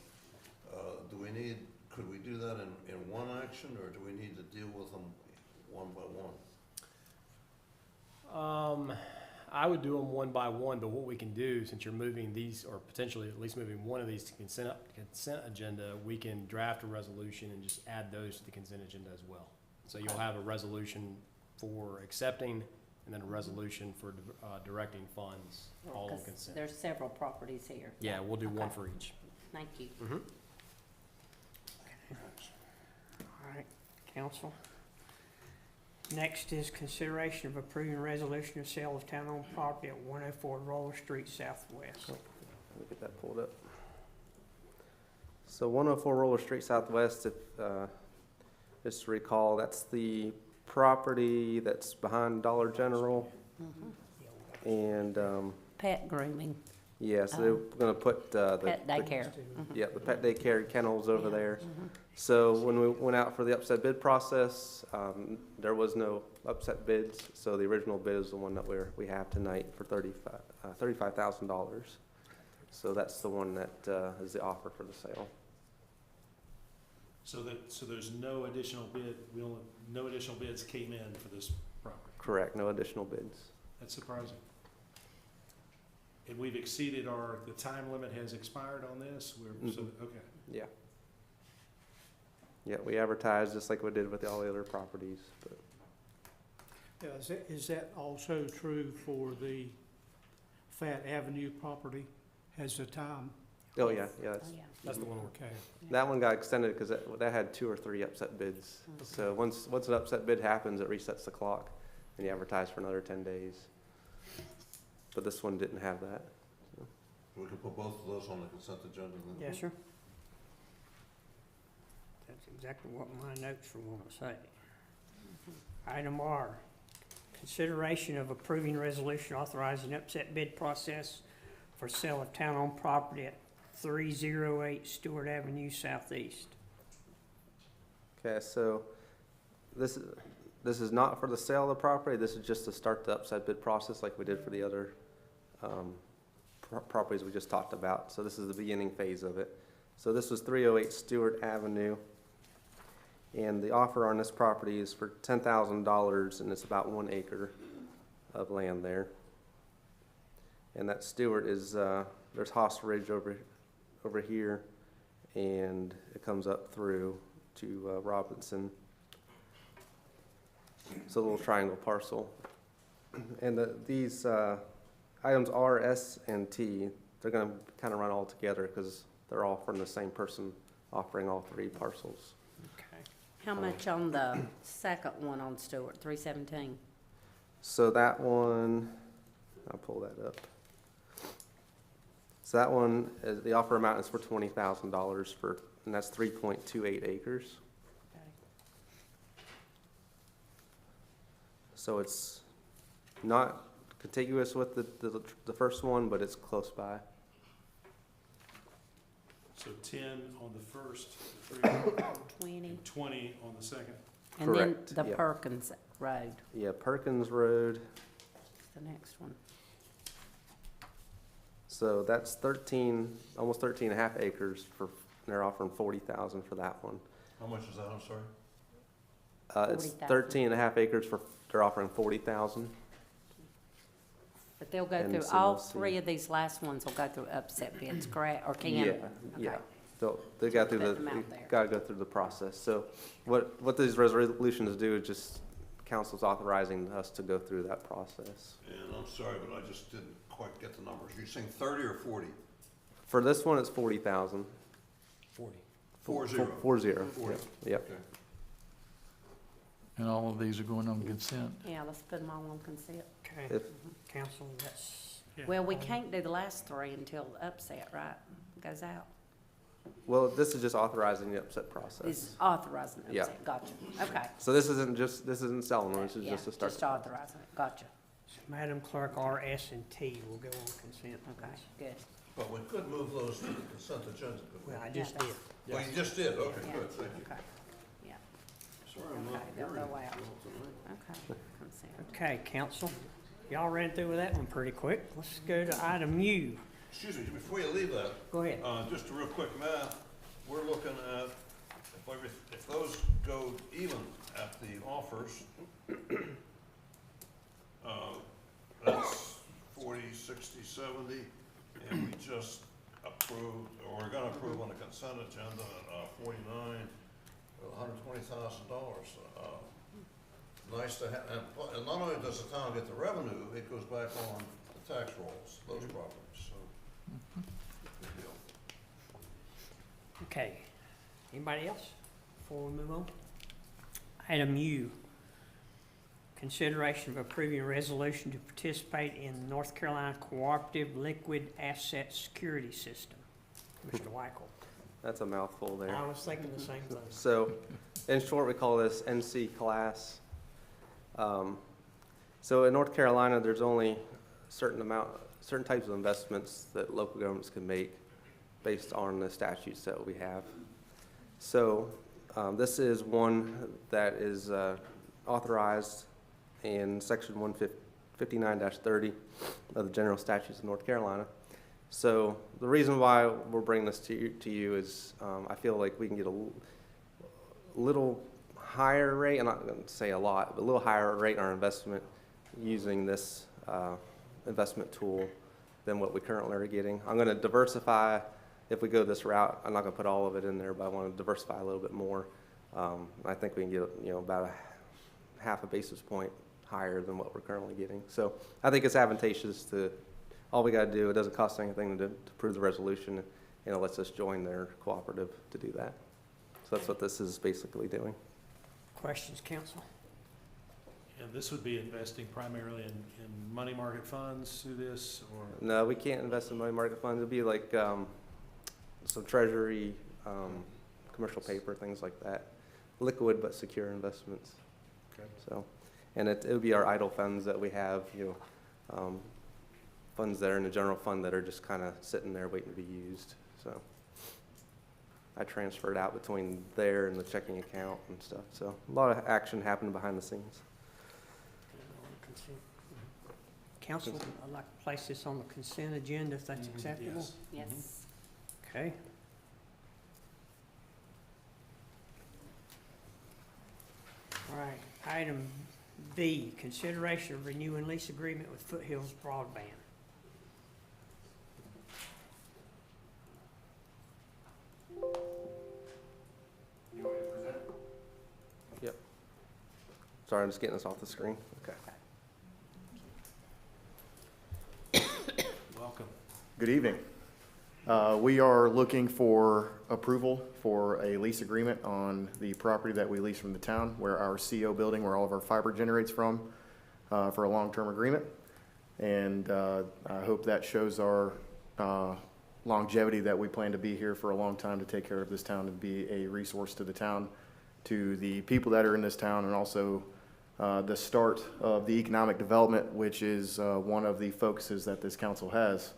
Could we do that in one action, or do we need to deal with them one by one? I would do them one by one, but what we can do, since you're moving these, or potentially at least moving one of these to consent agenda, we can draft a resolution and just add those to the consent agenda as well. So you'll have a resolution for accepting, and then a resolution for directing funds, all on 'Cause consent. there's several properties here. Yeah, we'll do one Okay. for each. Thank you. All right. council. Next is consideration of approving resolution of sale of town-owned property at 104 Roller Street Southwest. Let me get that pulled up. So 104 Roller Street Southwest, if, just to recall, that's the property that's behind Dollar General. And, Pet grooming, yeah, so they're gonna put, the. pet daycare. Yeah, the pet daycare kennels over there. So when we went out for the upset bid process, there was no upset bids, so the original bid is the one that we have tonight for $35,000. So that's the one that is the offer for the sale. So there's no additional bid, no additional bids came in for this property? Correct, no additional bids. That's surprising. And we've exceeded the time limit has expired on this? Okay. Yeah. Yeah, we advertised just like we did with all the other properties, but. Yeah, is that also true for the Fat Avenue property? Has the time? Oh, yeah, yeah. Oh, yeah. That's the one we're carrying. That one got extended because that had 2 or 3 upset bids. So once an upset bid happens, it resets the clock and you advertise for another 10 days. But this one didn't have that. We can put both of those on the consent agenda then? Yes, sir. That's exactly what my notes were going to say. Item R, consideration of approving resolution authorizing upset bid process for sale of town-owned property at 308 Stewart Avenue Southeast. Okay, so this is not for the sale of the property. This is just to start the upside bid process like we did for the other properties we just talked about. So this is the beginning phase of it. So this was 308 Stewart Avenue. And the offer on this property is for $10,000 and it's about 1 acre of land there. And that Stewart is, there's Haas Ridge over here and it comes up through to Robinson. It's a little triangle parcel. And these items R, S, and T, they're going to kind of run all together because they're all from the same person offering all 3 parcels. Okay. How much on the second one on Stewart, 317? So that one, I'll pull that up. So that one, the offer amount is for $20,000 and that's 3.28 acres. Okay. So it's not contiguous with the first one, but it's close by. So 10 on the first, 20. 20 on the second. And Correct, then the yeah. Perkins Road, Yeah, Perkins Road. the next one. So that's almost 13 and a half acres they're offering $40,000 for that one. How much is that, I'm sorry? It's 40,000. 13 and a half acres they're offering $40,000. But they'll go And through, so all we'll see. 3 of these last ones will go through upset bids, correct, or can? Yeah, Okay. yeah. They got through Put them out there. gotta go through the process. So what these resolutions do is just council's authorizing us to go through that process. And I'm sorry, but I just didn't quite get the numbers. You're saying 30 or 40? For this one, it's 40,000. 40. 40. 40. 40. Yep. Okay. And all of these are going on consent. Yeah, let's put them all on consent. Okay, If, council, that's, Well, we can't do the last 3 until the upset, right, goes out. well, this is just authorizing the upset process. It's authorizing the Yeah. upset, gotcha, okay. So this isn't selling one, this is Yeah, just to start. just authorizing it, gotcha, so Madam Clerk, R, S, and T will go on consent. okay, good. But we could move those to the consent agenda, couldn't we? Well, I Yeah, just that's- did. Well, you just did, okay, Yeah, good, thank you. okay, yeah, Sorry, I'm not Okay, they'll hearing go out. well tonight. okay, consent. Okay, council, y'all ran through with that one pretty quick. Let's go to item U. Excuse me, before you leave that, Go ahead. just a real quick math, we're looking at, if those go even at the offers, that's 40, 60, 70, and we just approved, or we're gonna approve on the consent agenda, 49, $120,000. Nice to have, and not only does the town get the revenue, it goes back on the tax rolls, those properties, so. Good deal. Okay, anybody else before we move on? Item U, consideration of approving a resolution to participate in the North Carolina Cooperative Liquid Asset Security System. Mr. Weichel. That's a mouthful there. I was thinking the same thing. So, in short, we call this NC class. So in North Carolina, there's only certain types of investments that local governments can make based on the statutes that we have. So, this is one that is authorized in Section 159-30 of the General Statutes of North Carolina. So the reason why we're bringing this to you is I feel like we can get a little higher rate, I'm not going to say a lot, but a little higher rate on our investment using this investment tool than what we currently are getting. I'm going to diversify. If we go this route, I'm not going to put all of it in there, but I want to diversify a little bit more. I think we can get about a half a basis point higher than what we're currently getting. So I think it's advantageous to, all we got to do, it doesn't cost anything to approve the resolution, and it lets us join their cooperative to do that. So that's what this is basically doing. Questions, council? And this would be investing primarily in money market funds through this, or? No, we can't invest in money market funds. It'd be like some treasury, commercial paper, things like that. Liquid but secure investments. Okay. So, and it would be our idle funds that we have, funds that are in the general fund that are just kind of sitting there waiting to be used. So I transferred out between there and the checking account and stuff. So a lot of action happening behind the scenes. Council, I'd like to place this on the consent agenda if that's acceptable. Yes. Yes. Okay. All right, item B, consideration of renewing lease agreement with Foothills Broadband. Yep. Sorry, I'm just getting this off the screen. Okay. Welcome. Good evening. We are looking for approval for a lease agreement on the property that we lease from the town, where our CO building, where all of our fiber generates from, for a long-term agreement. And I hope that shows our longevity, that we plan to be here for a long time to take care of this town and be a resource to the town, to the people that are in this town, and also the start of the economic development, which is one of the focuses that this council has,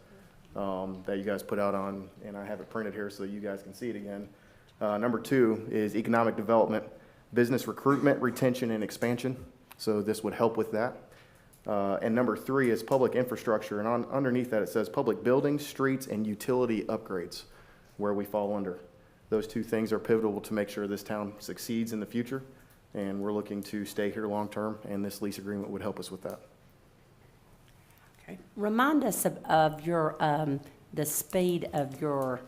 that you guys put out on, and I have it printed here so that you guys can see it again. Number 2 is economic development, business recruitment, retention, and expansion. So this would help with that. And number 3 is public infrastructure, and underneath that it says public buildings, streets, and utility upgrades, where we fall under. Those 2 things are pivotal to make sure this town succeeds in the future, and we're looking to stay here long-term, and this lease agreement would help us with that. Okay. Remind us of your, the speed of your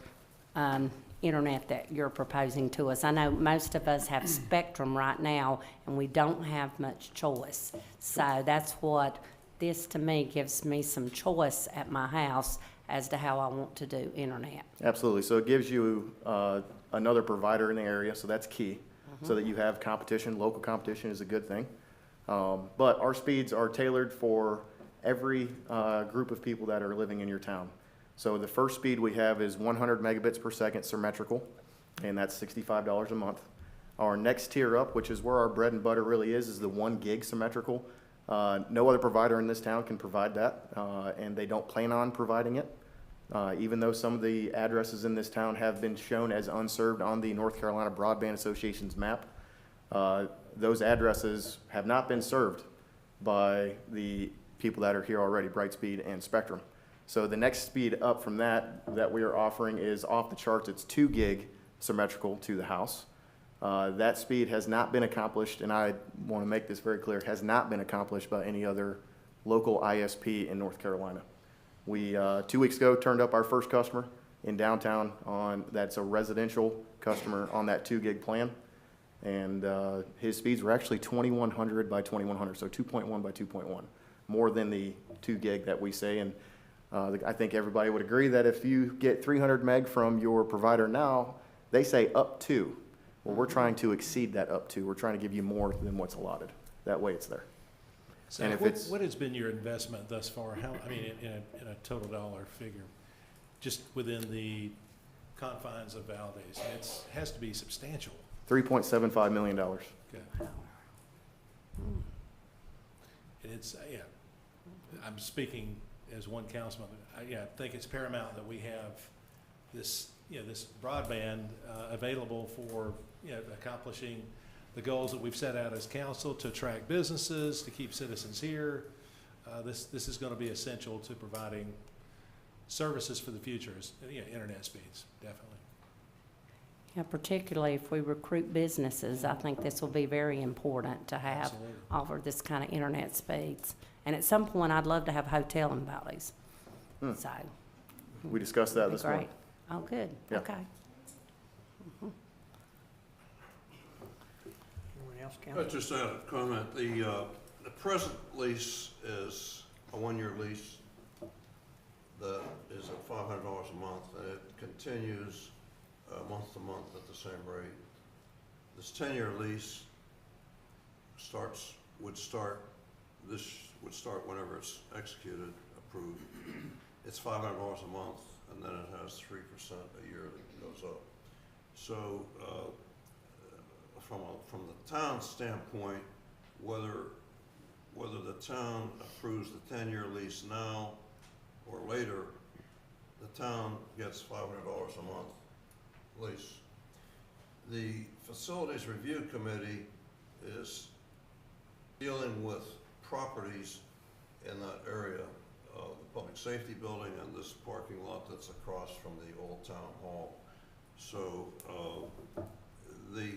internet that you're proposing to us. I know most of us have Spectrum right now, and we don't have much choice. So that's what, this to me gives me some choice at my house as to how I want to do internet. Absolutely. So it gives you another provider in the area, so that's key, so that you have competition. Local competition is a good thing. But our speeds are tailored for every group of people that are living in your town. So the first speed we have is 100 megabits per second symmetrical, and that's $65 a month. Our next tier up, which is where our bread and butter really is the 1 gig symmetrical. No other provider in this town can provide that, and they don't plan on providing it. Even though some of the addresses in this town have been shown as unserved on the North Carolina Broadband Association's map, those addresses have not been served by the people that are here already, Brightspeed and Spectrum. So the next speed up from that we are offering is off the charts. It's 2 gig symmetrical to the house. That speed has not been accomplished, and I want to make this very clear, has not been accomplished by any other local ISP in North Carolina. We, 2 weeks ago, turned up our first customer in downtown that's a residential customer on that 2 gig plan. And his speeds were actually 2100 by 2100, so 2.1 by 2.1, more than the 2 gig that we say. And I think everybody would agree that if you get 300 meg from your provider now, they say up to. Well, we're trying to exceed that up to. We're trying to give you more than what's allotted. That way it's there. So And if what, it's- what has been your investment thus far? How, I mean, in a total dollar figure, just within the confines of Valdese? It has to be substantial. $3.75 million. Okay. And it's, yeah, I'm speaking as one councilman. I think it's paramount that we have this, this broadband available for, accomplishing the goals that we've set out as council to attract businesses, to keep citizens here. This is going to be essential to providing services for the future, internet speeds, definitely. Yeah, particularly if we recruit businesses, I think this will be very important to have, Absolutely. offer this kind of internet speeds. And at some point, I'd love to have a hotel in Valdese. So, We discussed that be this morning. great. Oh, good, Yeah. okay. Anyone else, I Council? just add a comment. The present lease is a one-year lease that is at $500 a month, and it continues month to month at the same rate. This 10-year lease would start whenever it's executed, approved. It's $500 a month, and then it has 3% a year that goes up. So from the town standpoint, whether the town approves the 10-year lease now or later, the town gets $500 a month lease. The Facilities Review Committee is dealing with properties in that area, the public safety building and this parking lot that's across from the old town hall. So the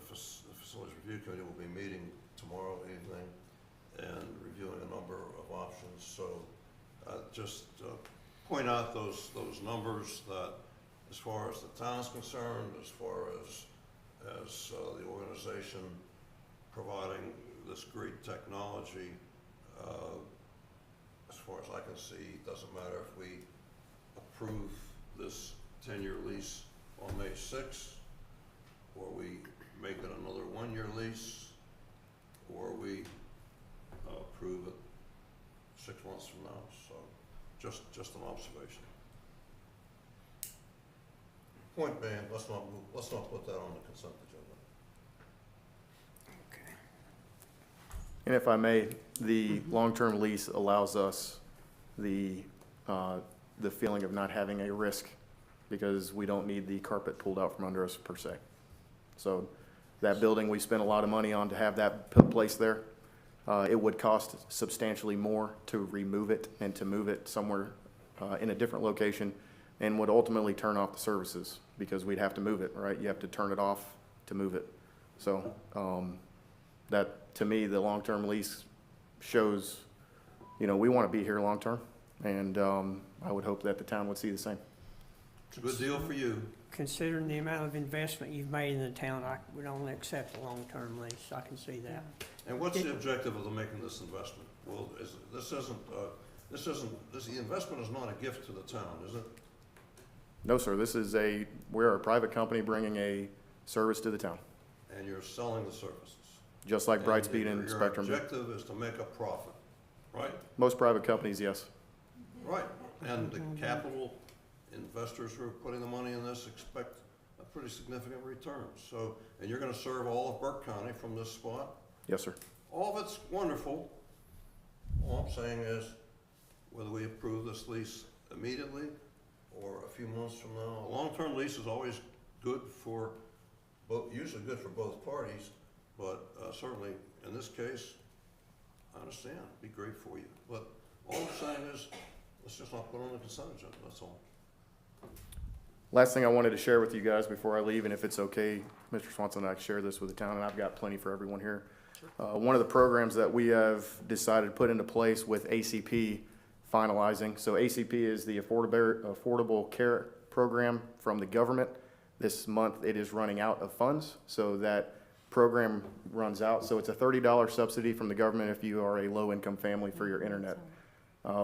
Facilities Review Committee will be meeting tomorrow evening and reviewing a number of options. So just point out those numbers that, as far as the town's concerned, as far as the organization providing this great technology, as far as I can see, it doesn't matter if we approve this 10-year lease on May 6th, or we make it another one-year lease, or we approve it 6 months from now. So just an observation. Point being, let's not put that on the consent agenda. Okay. And if I may, the long-term lease allows us the feeling of not having a risk because we don't need the carpet pulled out from under us per se. So that building, we spent a lot of money on to have that placed there. It would cost substantially more to remove it and to move it somewhere in a different location, and would ultimately turn off the services because we'd have to move it, right? You have to turn it off to move it. So that, to me, the long-term lease shows, we want to be here long-term, and I would hope that the town would see the same. It's a good deal for you. Considering the amount of investment you've made in the town, I would only accept a long-term lease. I can see that. And what's the objective of making this investment? Well, the investment is not a gift to the town, is it? No, sir, we're a private company bringing a service to the town, And you're selling the services. just like Brightspeed and Your Spectrum do. objective is to make a profit, right? Most private companies, yes. Right. And the capital investors who are putting the money in this expect a pretty significant return. So, and you're gonna serve all of Burke County from this spot? Yes, sir. All of it's wonderful. All I'm saying is, whether we approve this lease immediately or a few months from now, a long-term lease is always good for usually good for both parties, but certainly in this case, I understand, it'd be great for you. But all I'm saying is, let's just not put it on the consent agenda, that's all. Last thing I wanted to share with you guys before I leave, and if it's okay, Mr. Swanson and I can share this with the town, and I've got plenty for everyone here. One of the programs that we have decided to put into place with ACP finalizing. So ACP is the Affordable Care Program from the government. This month it is running out of funds, so that program runs out. So it's a $30 subsidy from the government if you are a low-income family for your internet.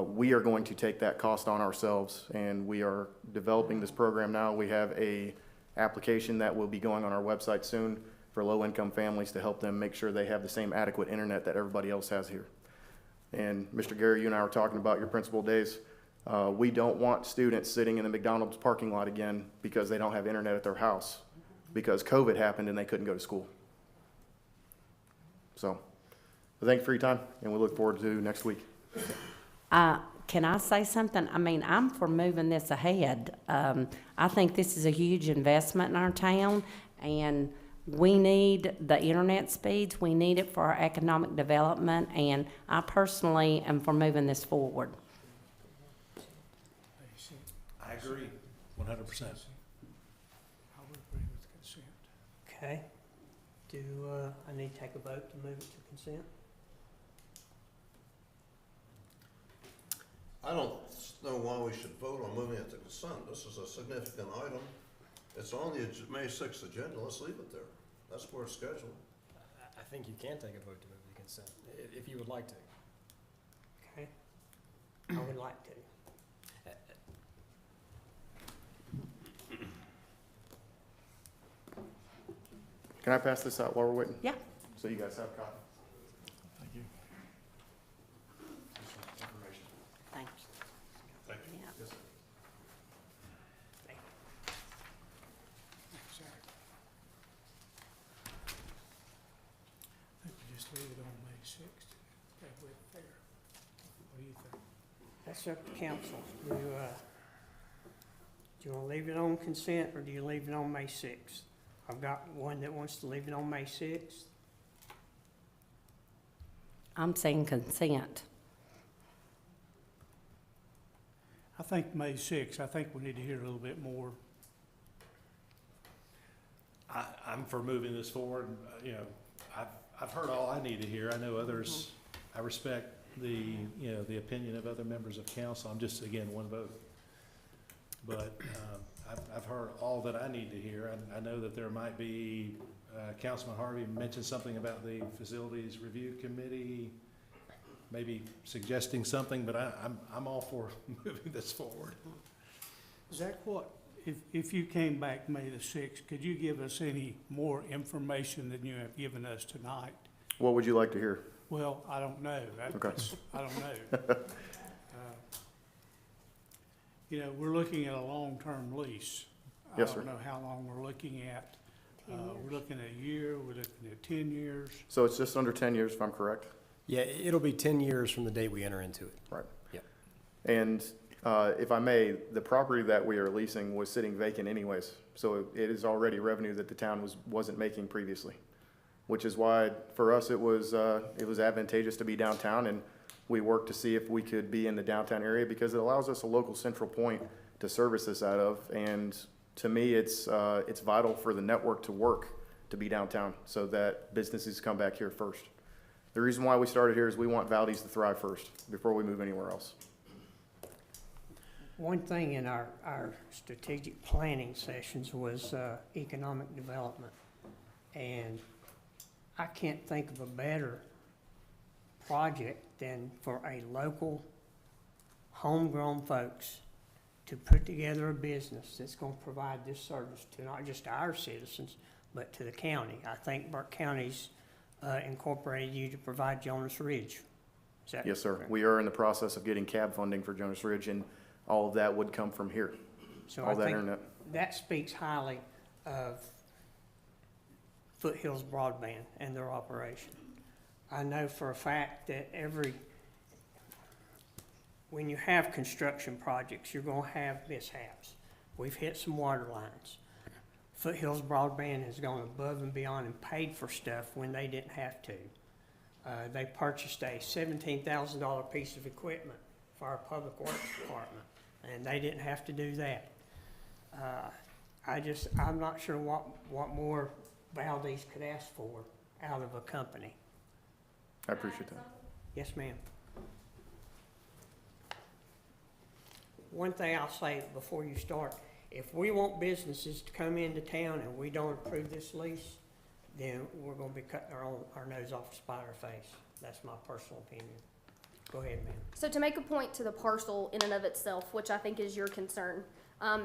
We are going to take that cost on ourselves, and we are developing this program now. We have a application that will be going on our website soon for low-income families to help them make sure they have the same adequate internet that everybody else has here. And Mr. Gary, you and I were talking about your principal days. We don't want students sitting in the McDonald's parking lot again because they don't have internet at their house because COVID happened and they couldn't go to school. So, thank you for your time, and we look forward to next week. Can I say something? I mean, I'm for moving this ahead. I think this is a huge investment in our town, and we need the internet speeds. We need it for our economic development, and I personally am for moving this forward. I agree, 100%. I would agree with consent. Okay. Do I need to take a vote to move it to consent? I don't know why we should vote on moving it to consent. This is a significant item. It's on the May 6th agenda. Let's leave it there. That's where it's scheduled. I think you can take a vote to move the consent, if you would like to. Okay. I would like to. Can I pass this out while we're waiting? Yeah. So you guys have a copy? Thank you. Thanks. Thank you. Yeah. Yes, sir. Exactly. I think we just leave it on May 6th. That way it's fair. What do you think? That's up to council. Do you want to leave it on consent, or do you leave it on May 6th? I've got one that wants to leave it on May 6th. I'm saying consent. I think May 6th, I think we need to hear a little bit more. I'm for moving this forward. You know, I've heard all I need to hear. I know others, I respect the, you know, the opinion of other members of council. I'm just, again, one vote. But I've heard all that I need to hear. I know that there might be, Councilman Harvey mentioned something about the Facilities Review Committee, maybe suggesting something, but I'm all for moving this forward. Zach, what, if you came back May the 6th, could you give us any more information than you have given us tonight? What would you like to hear? Well, I don't know. Okay. I don't know. You know, we're looking at a long-term lease. Yes, I sir. don't know how long we're looking at. We're looking at a year, we're looking at 10 years. So it's just under 10 years, if I'm correct? Yeah, it'll be 10 years from the date we enter into it. Right. Yep. And if I may, the property that we are leasing was sitting vacant anyways. So it is already revenue that the town wasn't making previously, which is why for us it was advantageous to be downtown, and we worked to see if we could be in the downtown area because it allows us a local central point to service this out of. And to me, it's vital for the network to work to be downtown so that businesses come back here first. The reason why we started here is we want Valdese to thrive first before we move anywhere else. One thing in our strategic planning sessions was economic development. And I can't think of a better project than for a local, homegrown folks to put together a business that's going to provide this service to not just our citizens, but to the county. I think Burke County's incorporated you to provide Jonas Ridge. Is that Yes, sir. correct? We are in the process of getting CAB funding for Jonas Ridge, and all of that would come from here. So All I that think internet. that speaks highly of Foothills Broadband and their operation. I know for a fact that when you have construction projects, you're gonna have mishaps. We've hit some water lines. Foothills Broadband has gone above and beyond and paid for stuff when they didn't have to. They purchased a $17,000 piece of equipment for our public works department, and they didn't have to do that. I'm not sure what more Valdese could ask for out of a company. I appreciate that. Yes, ma'am. One thing I'll say before you start, if we want businesses to come into town and we don't approve this lease, then we're gonna be cutting our nose off to spite our face. That's my personal opinion. Go ahead, ma'am. So to make a point to the parcel in and of itself, which I think is your concern,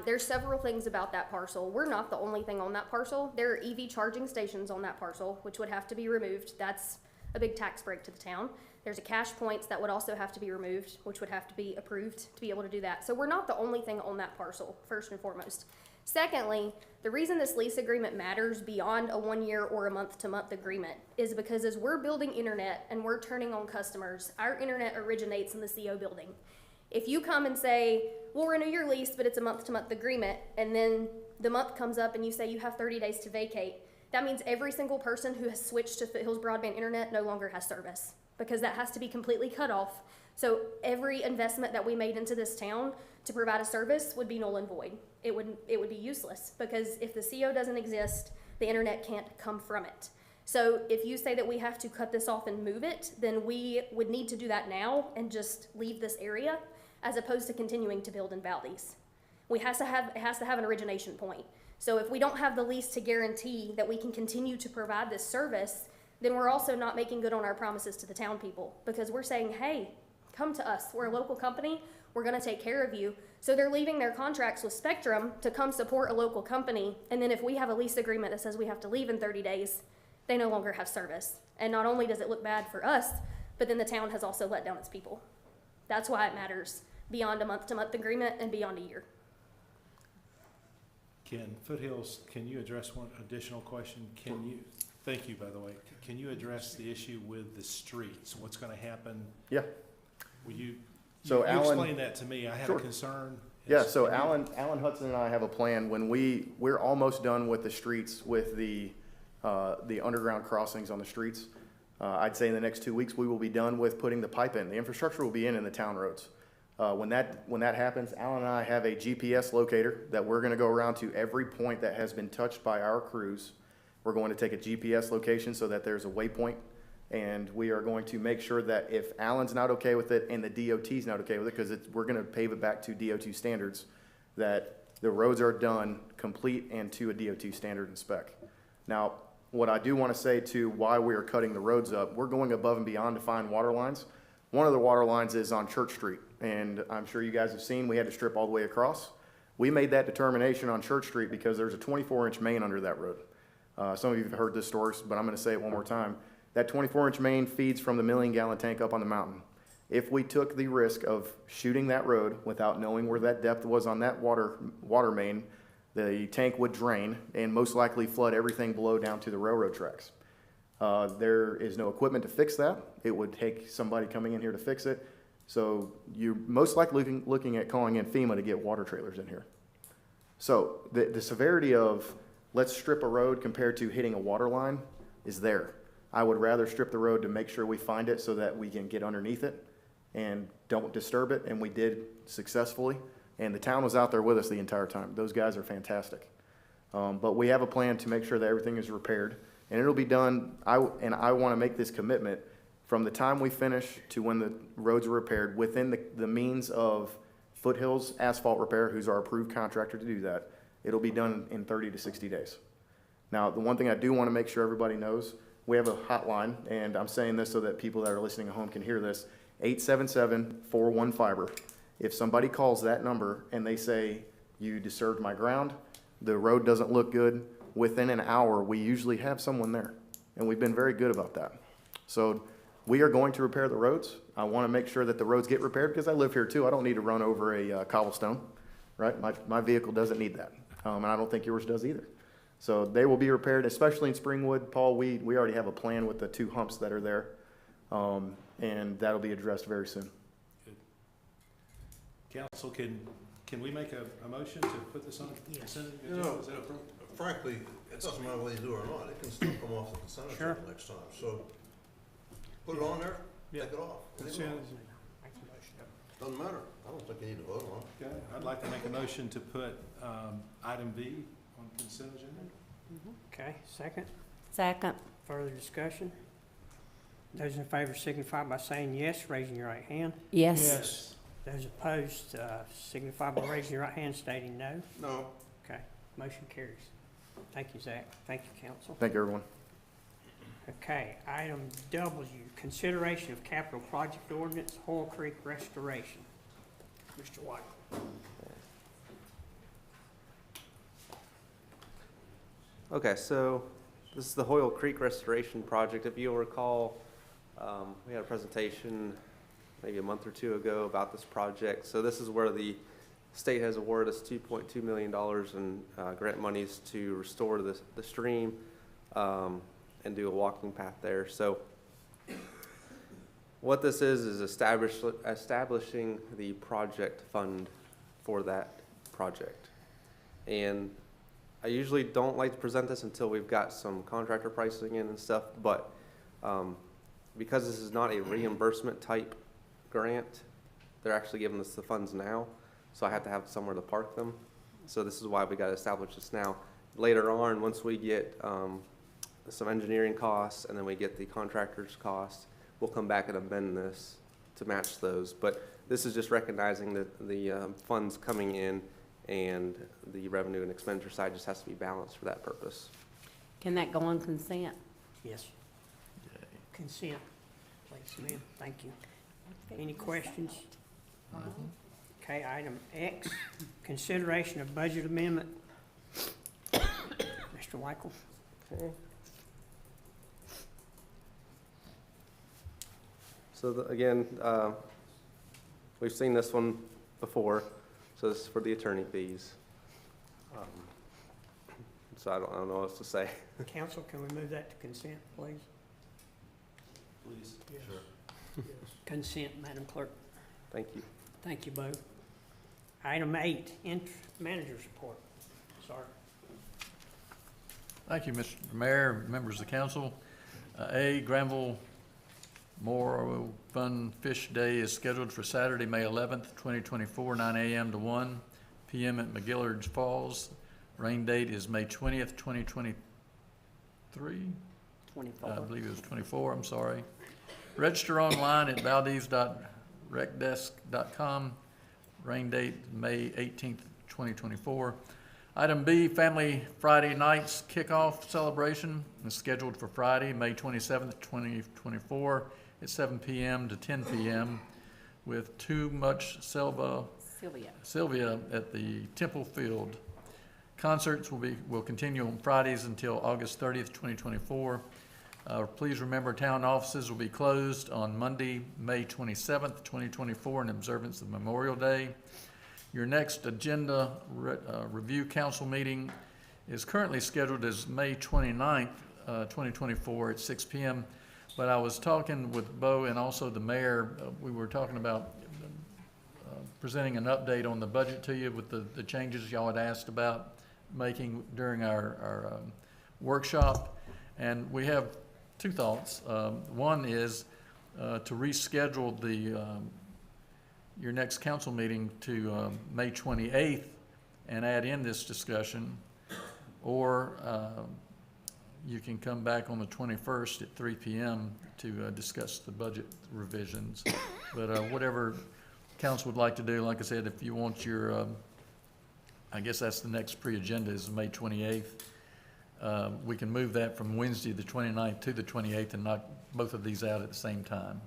There's several things about that parcel. We're not the only thing on that parcel. There are EV charging stations on that parcel, which would have to be removed. That's a big tax break to the town. There's a cash points that would also have to be removed, which would have to be approved to be able to do that. So we're not the only thing on that parcel, first and foremost. Secondly, the reason this lease agreement matters beyond a 1 year or a month-to-month agreement is because as we're building internet and we're turning on customers, our internet originates in the CO building. If you come and say, we'll renew your lease, but it's a month-to-month agreement, and then the month comes up and you say you have 30 days to vacate, that means every single person who has switched to Foothills Broadband Internet no longer has service, because that has to be completely cut off. So every investment that we made into this town to provide a service would be null and void. It would be useless, because if the CO doesn't exist, the internet can't come from it. So if you say that we have to cut this off and move it, then we would need to do that now and just leave this area, as opposed to continuing to build in Valdese. It has to have an origination point. So if we don't have the lease to guarantee that we can continue to provide this service, then we're also not making good on our promises to the town people, because we're saying, hey, come to us. We're a local company. We're gonna take care of you. So they're leaving their contracts with Spectrum to come support a local company. And then if we have a lease agreement that says we have to leave in 30 days, they no longer have service. And not only does it look bad for us, but then the town has also let down its people. That's why it matters beyond a month-to-month agreement and beyond a year. Foothills, can you address one additional question? Thank you, by the way. Can you address the issue with the streets? What's gonna happen? Yeah. Will you Alan, explain that to me? I have sure. a concern. Yeah, so Alan Hudson and I have a plan. When we're almost done with the streets, with the underground crossings on the streets. I'd say in the next 2 weeks, we will be done with putting the pipe in. The infrastructure will be in the town roads. When that happens, Alan and I have a GPS locator that we're gonna go around to every point that has been touched by our crews. We're going to take a GPS location so that there's a waypoint, and we are going to make sure that if Alan's not okay with it and the DOT's not okay with it, because we're gonna pave it back to DOT standards, that the roads are done complete and to a DOT standard and spec. Now, what I do wanna say to why we are cutting the roads up, we're going above and beyond to find water lines. One of the water lines is on Church Street, and I'm sure you guys have seen, we had to strip all the way across. We made that determination on Church Street because there's a 24-inch main under that road. Some of you have heard this story, but I'm gonna say it one more time. That 24-inch main feeds from the million-gallon tank up on the mountain. If we took the risk of shooting that road without knowing where that depth was on that water main, the tank would drain and most likely flood everything below down to the railroad tracks. There is no equipment to fix that. It would take somebody coming in here to fix it. So you're most likely looking at calling in FEMA to get water trailers in here. So the severity of let's strip a road compared to hitting a water line is there. I would rather strip the road to make sure we find it so that we can get underneath it and don't disturb it, and we did successfully. And the town was out there with us the entire time. Those guys are fantastic. But we have a plan to make sure that everything is repaired, and it'll be done. I want to make this commitment from the time we finish to when the roads are repaired within the means of Foothills Asphalt Repair, who's our approved contractor to do that. It'll be done in 30 to 60 days. Now, the one thing I do want to make sure everybody knows, we have a hotline, and I'm saying this so that people that are listening at home can hear this, 877-41-FIBER. If somebody calls that number and they say, you disturbed my ground, the road doesn't look good, within an hour, we usually have someone there. And we've been very good about that. So we are going to repair the roads. I want to make sure that the roads get repaired because I live here too. I don't need to run over a cobblestone, right? My vehicle doesn't need that. And I don't think yours does either. So they will be repaired, especially in Springwood. Paul, we already have a plan with the 2 humps that are there. And that'll be addressed very soon. Good. Council, can we make a motion to put this on the consent agenda? You know, Is that appropriate? frankly, it doesn't matter whether you do it or not. It can still come off the consent agenda next time. So put it on there, take it off. Leave it on. Doesn't matter. I don't think you need to vote on it. Okay, I'd like to make a motion to put item B on consent agenda. Okay, second. Second. Further discussion? Those in favor signify by saying yes, raising your right hand. Yes. Those opposed signify by raising your right hand, stating no. No. Okay, motion carries. Thank you, Zach. Thank you, council. Thank you, everyone. Okay, item W, consideration of capital project ordinance, Hoyle Creek restoration. Mr. White. Okay, so this is the Hoyle Creek Restoration Project. If you'll recall, we had a presentation maybe a month or two ago about this project. So this is where the state has awarded us $2.2 million in grant monies to restore the stream and do a walking path there. So what this is establishing the project fund for that project. And I usually don't like to present this until we've got some contractor pricing in and stuff, but because this is not a reimbursement type grant, they're actually giving us the funds now, so I have to have somewhere to park them. So this is why we got to establish this now. Later on, once we get some engineering costs and then we get the contractor's costs, we'll come back and amend this to match those. But this is just recognizing that the funds coming in and the revenue and expenditure side just has to be balanced for that purpose. Can that go on consent? Yes. Consent, please, ma'am. Thank you. Any questions? Okay, item X, consideration of budget amendment. Mr. Weichel. Okay. So again, we've seen this one before, so this is for the attorney fees. So I don't know what else to say. Council, can we move that to consent, please? Please. Sure. Consent, Madam Clerk. Thank you. Thank you, Bo. Item 8, manager's report. Sorry. Thank you, Mr. Mayor, members of the council. Granville Memorial Fun Fish Day is scheduled for Saturday, May 11th, 2024, 9 a.m. to 1 p.m. at McGillard's Falls. Rain date is May 20th, 2023. 24. I believe it was 24, I'm sorry. Register online at valdese.recdesk.com. Rain date, May 18th, 2024. Item B, Family Friday Nights Kickoff Celebration is scheduled for Friday, May 27th, 2024 at 7 p.m. to 10 p.m. with Too Much Sylvia at the Temple Field. Concerts will continue on Fridays until August 30th, 2024. Please remember town offices will be closed on Monday, May 27th, 2024 in observance of Memorial Day. Your next agenda review council meeting is currently scheduled as May 29th, 2024 at 6 p.m. But I was talking with Bo and also the mayor. We were talking about presenting an update on the budget to you with the changes y'all had asked about making during our workshop. And we have two thoughts. One is to reschedule your next council meeting to May 28th and add in this discussion, or you can come back on the 21st at 3 p.m. to discuss the budget revisions. But whatever council would like to do, like I said, if you want your, I guess that's the next pre-agenda is May 28th. We can move that from Wednesday the 29th to the 28th and knock both of these out at the same time.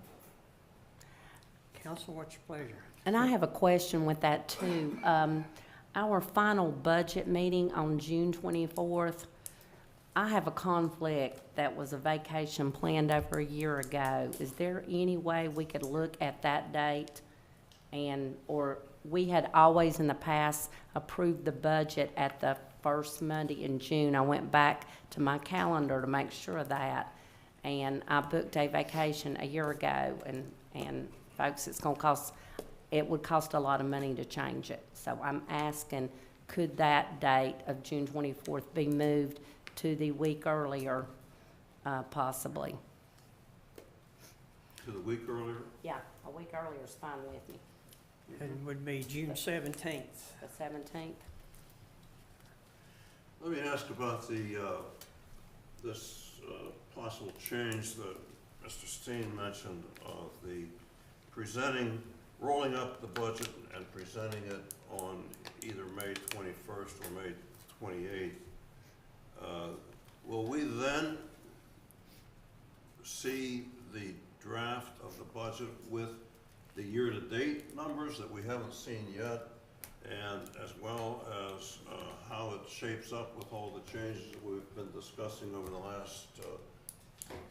Council, what's your pleasure? And I have a question with that too. Our final budget meeting on June 24th, I have a conflict that was a vacation planned over a year ago. Is there any way we could look at that date or we had always in the past approved the budget at the first Monday in June. I went back to my calendar to make sure of that, and I booked a vacation a year ago, and folks, it would cost a lot of money to change it. So I'm asking, could that date of June 24th be moved to the week earlier, possibly? To the week earlier? Yeah, a week earlier is fine with me. It would be June 17th. The 17th? Let me ask about this possible change that Mr. Steen mentioned of the rolling up the budget and presenting it on either May 21st or May 28th. Will we then see the draft of the budget with the year-to-date numbers that we haven't seen yet, and as well as how it it shapes up with all the changes that we've been discussing over the last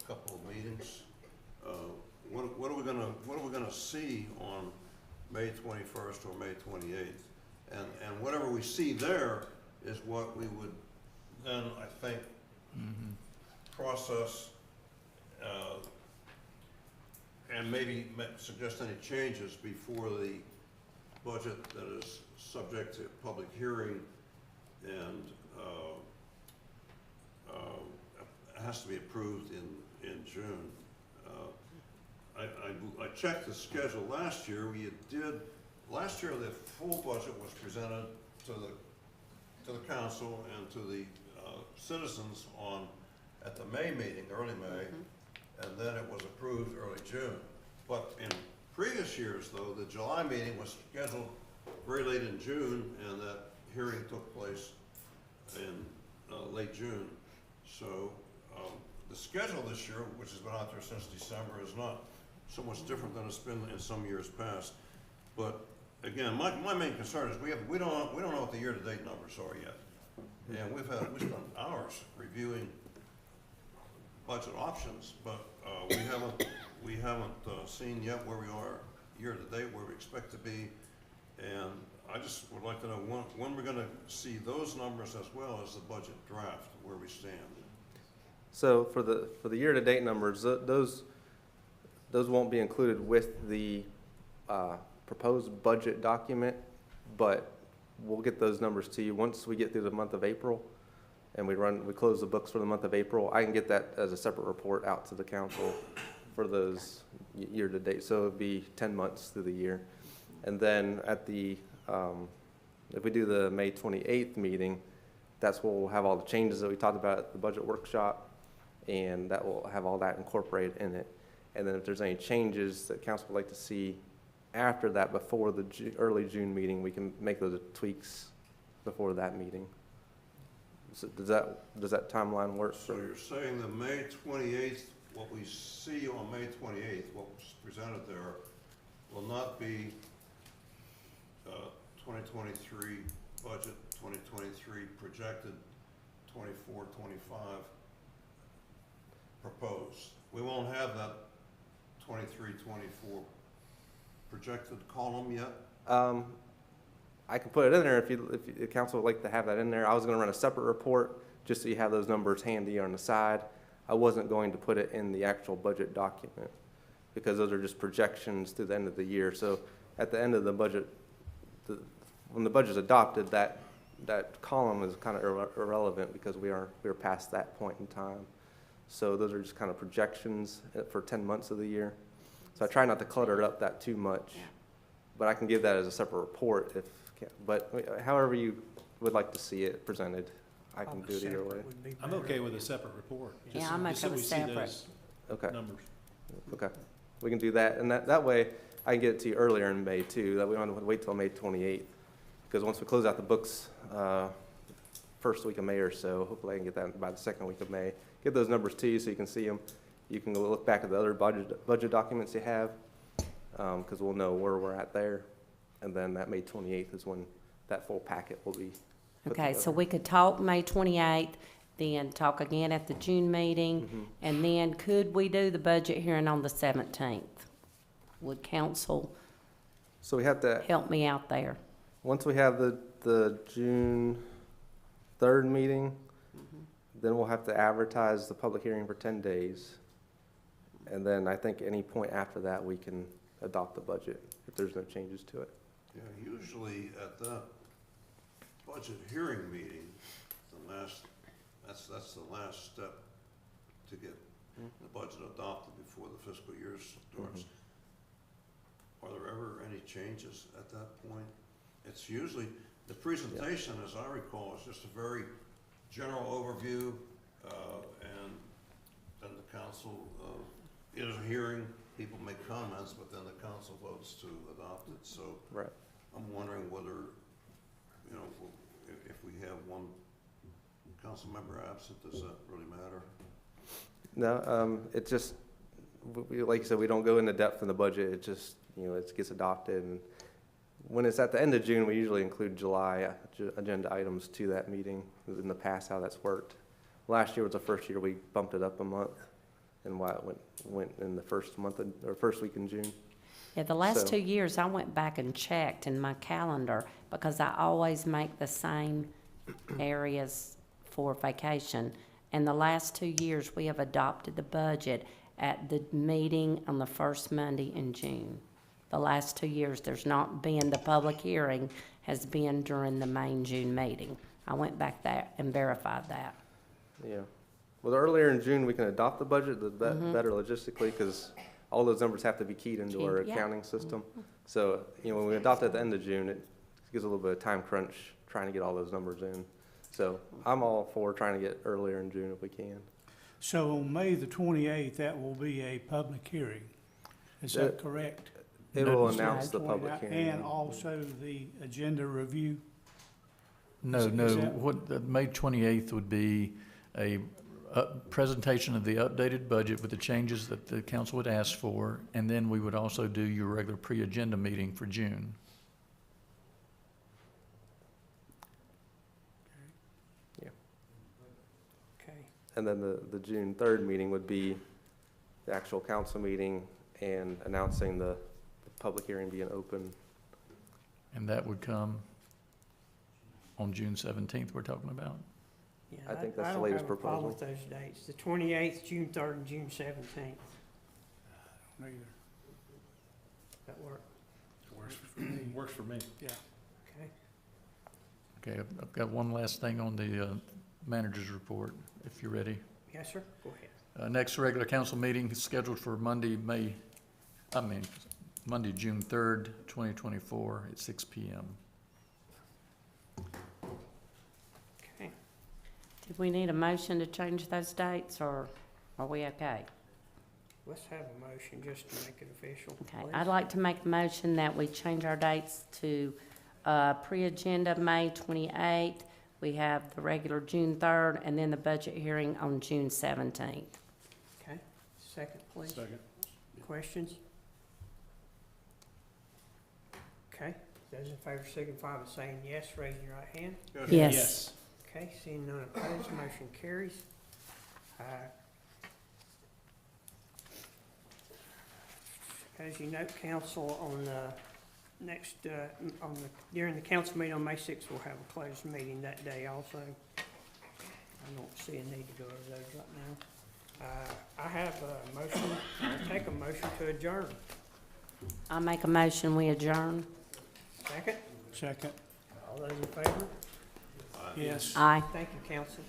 couple of meetings. What are we gonna see on May 21st or May 28th? And whatever we see there is what we would then, I think, process and maybe suggest any changes before the budget that is subject to public hearing and has to be approved in June. I checked the schedule last year. Last year the full budget was presented to the council and to the citizens at the May meeting, early May, and then it was approved early June. But in previous years, though, the July meeting was scheduled very late in June, and that hearing took place in late June. So the schedule this year, which has been out there since December, is not so much different than it's been in some years past. But again, my main concern is we don't know what the year-to-date numbers are yet, and we spent hours reviewing budget options, but we haven't seen yet where we are year-to-date, where we expect to be, and I just would like to know when we're going to see those numbers as well as the budget draft, where we stand. So for the year-to-date numbers, those won't be included with the proposed budget document, but we'll get those numbers to you once we get through the month of April, and we close the books for the month of April. I can get that as a separate report out to the council for those year-to-date. So it'll be 10 months through the year, and then at the if we do the May 28th meeting, that's where we'll have all the changes that we talked about at the budget workshop, and that will have all that incorporated in it. And then if there's any changes that council would like to see after that, before the early June meeting, we can make those tweaks before that meeting. So does that timeline work? So you're saying the May 28th, what we see on May 28th, what was presented there, will not be 2023 budget, 2023 projected, 24, 25 proposed. We won't have that 23, 24 projected column yet? I can put it in there if the council would like to have that in there. I was going to run a separate report just so you have those numbers handy on the side. I wasn't going to put it in the actual budget document because those are just projections through the end of the year. So at the end of the budget, when the budget's adopted, that column is kind of irrelevant because we are past that point in time. So those are just kind of projections for 10 months of the year. So I try not to clutter it up that too much, but I can give that as a separate report but however you would like to see it presented, I can do it either way. I'm okay with a separate report. Yeah, I'm okay with separate. Okay. Numbers. Okay, we can do that, and that way I can get it to you earlier in May too, that we don't have to wait till May 28th, because once we close out the books, first week of May or so, hopefully I can get that by the second week of May. Get those numbers to you so you can see them. You can go look back at the other budget documents you have, because we'll know where we're at there, and then that May 28th is when that full packet will be put Okay, so together. we could talk May 28th, then talk again at the June meeting, and then could we do the budget hearing on the 17th? Would council So we have to, help me out there? once we have the June 3rd meeting, then we'll have to advertise the public hearing for 10 days. And then I think any point after that, we can adopt the budget if there's no changes to it. Yeah, usually at that budget hearing meeting, that's the last step to get the budget adopted before the fiscal year starts. Are there ever any changes at that point? It's usually, the presentation, as I recall, is just a very general overview, and then the council is a hearing, people make comments, but then the council votes to adopt it. So Right. I'm wondering whether, if we have one council member absent, does that really matter? No, it just, like you said, we don't go into depth in the budget. It just, it gets adopted, and when it's at the end of June, we usually include July agenda items to that meeting. In the past, how that's worked. Last year was the first year we bumped it up a month, and why it went in the first month or first week in June. Yeah, the last So- 2 years, I went back and checked in my calendar because I always make the same areas for vacation. And the last 2 years, we have adopted the budget at the meeting on the first Monday in June. The last 2 years, there's not been, the public hearing has been during the main June meeting. I went back there and verified that. Yeah. Well, the earlier in June we can adopt the budget, the better logistically, because all those numbers have to be keyed into our Yeah. accounting system. So, when we adopt at the end of June, it gives a little bit of time crunch trying to get all those numbers in. So I'm all for trying to get earlier in June if we can. So on May the 28th, that will be a public hearing. Is that correct? It will No, announce the public hearing. And also the agenda review? No, Is no, that- what, May 28th would be a presentation of the updated budget with the changes that the council would ask for, and then we would also do your regular pre-agenda meeting for June. Okay. And then the June 3rd meeting would be the actual council meeting and announcing the public hearing being open. And that would come on June 17th, we're talking about. Yeah, I think that's the latest I don't have a problem with proposal. those dates, the 28th, June 3rd, and June 17th. Neither. That work? Works for me. Works for me. Yeah. Okay. Okay, I've got one last thing on the manager's report, if you're ready. Yes, sir, go ahead. Next regular council meeting is scheduled for Monday, June 3rd, 2024, at 6 p.m. Okay. Did we need a motion to change those dates, or are we okay? Let's have a motion just to make it official. Okay, please. I'd like to make a motion that we change our dates to pre-agenda May 28th. We have the regular June 3rd, and then the budget hearing on June 17th. Okay, second, please. Second. Questions? Okay, those in favor signify by saying yes, raising your right hand. Yes. Okay, seeing none opposed, motion carries. As you note, council, on the next, during the council meeting on May 6th, we'll have a closed meeting that day also. I don't see a need to go over those right now. I have a motion, I'll take a motion to adjourn. I make a motion, we adjourn. Second, Second. all those in favor? Yes. Aye. Thank you, council.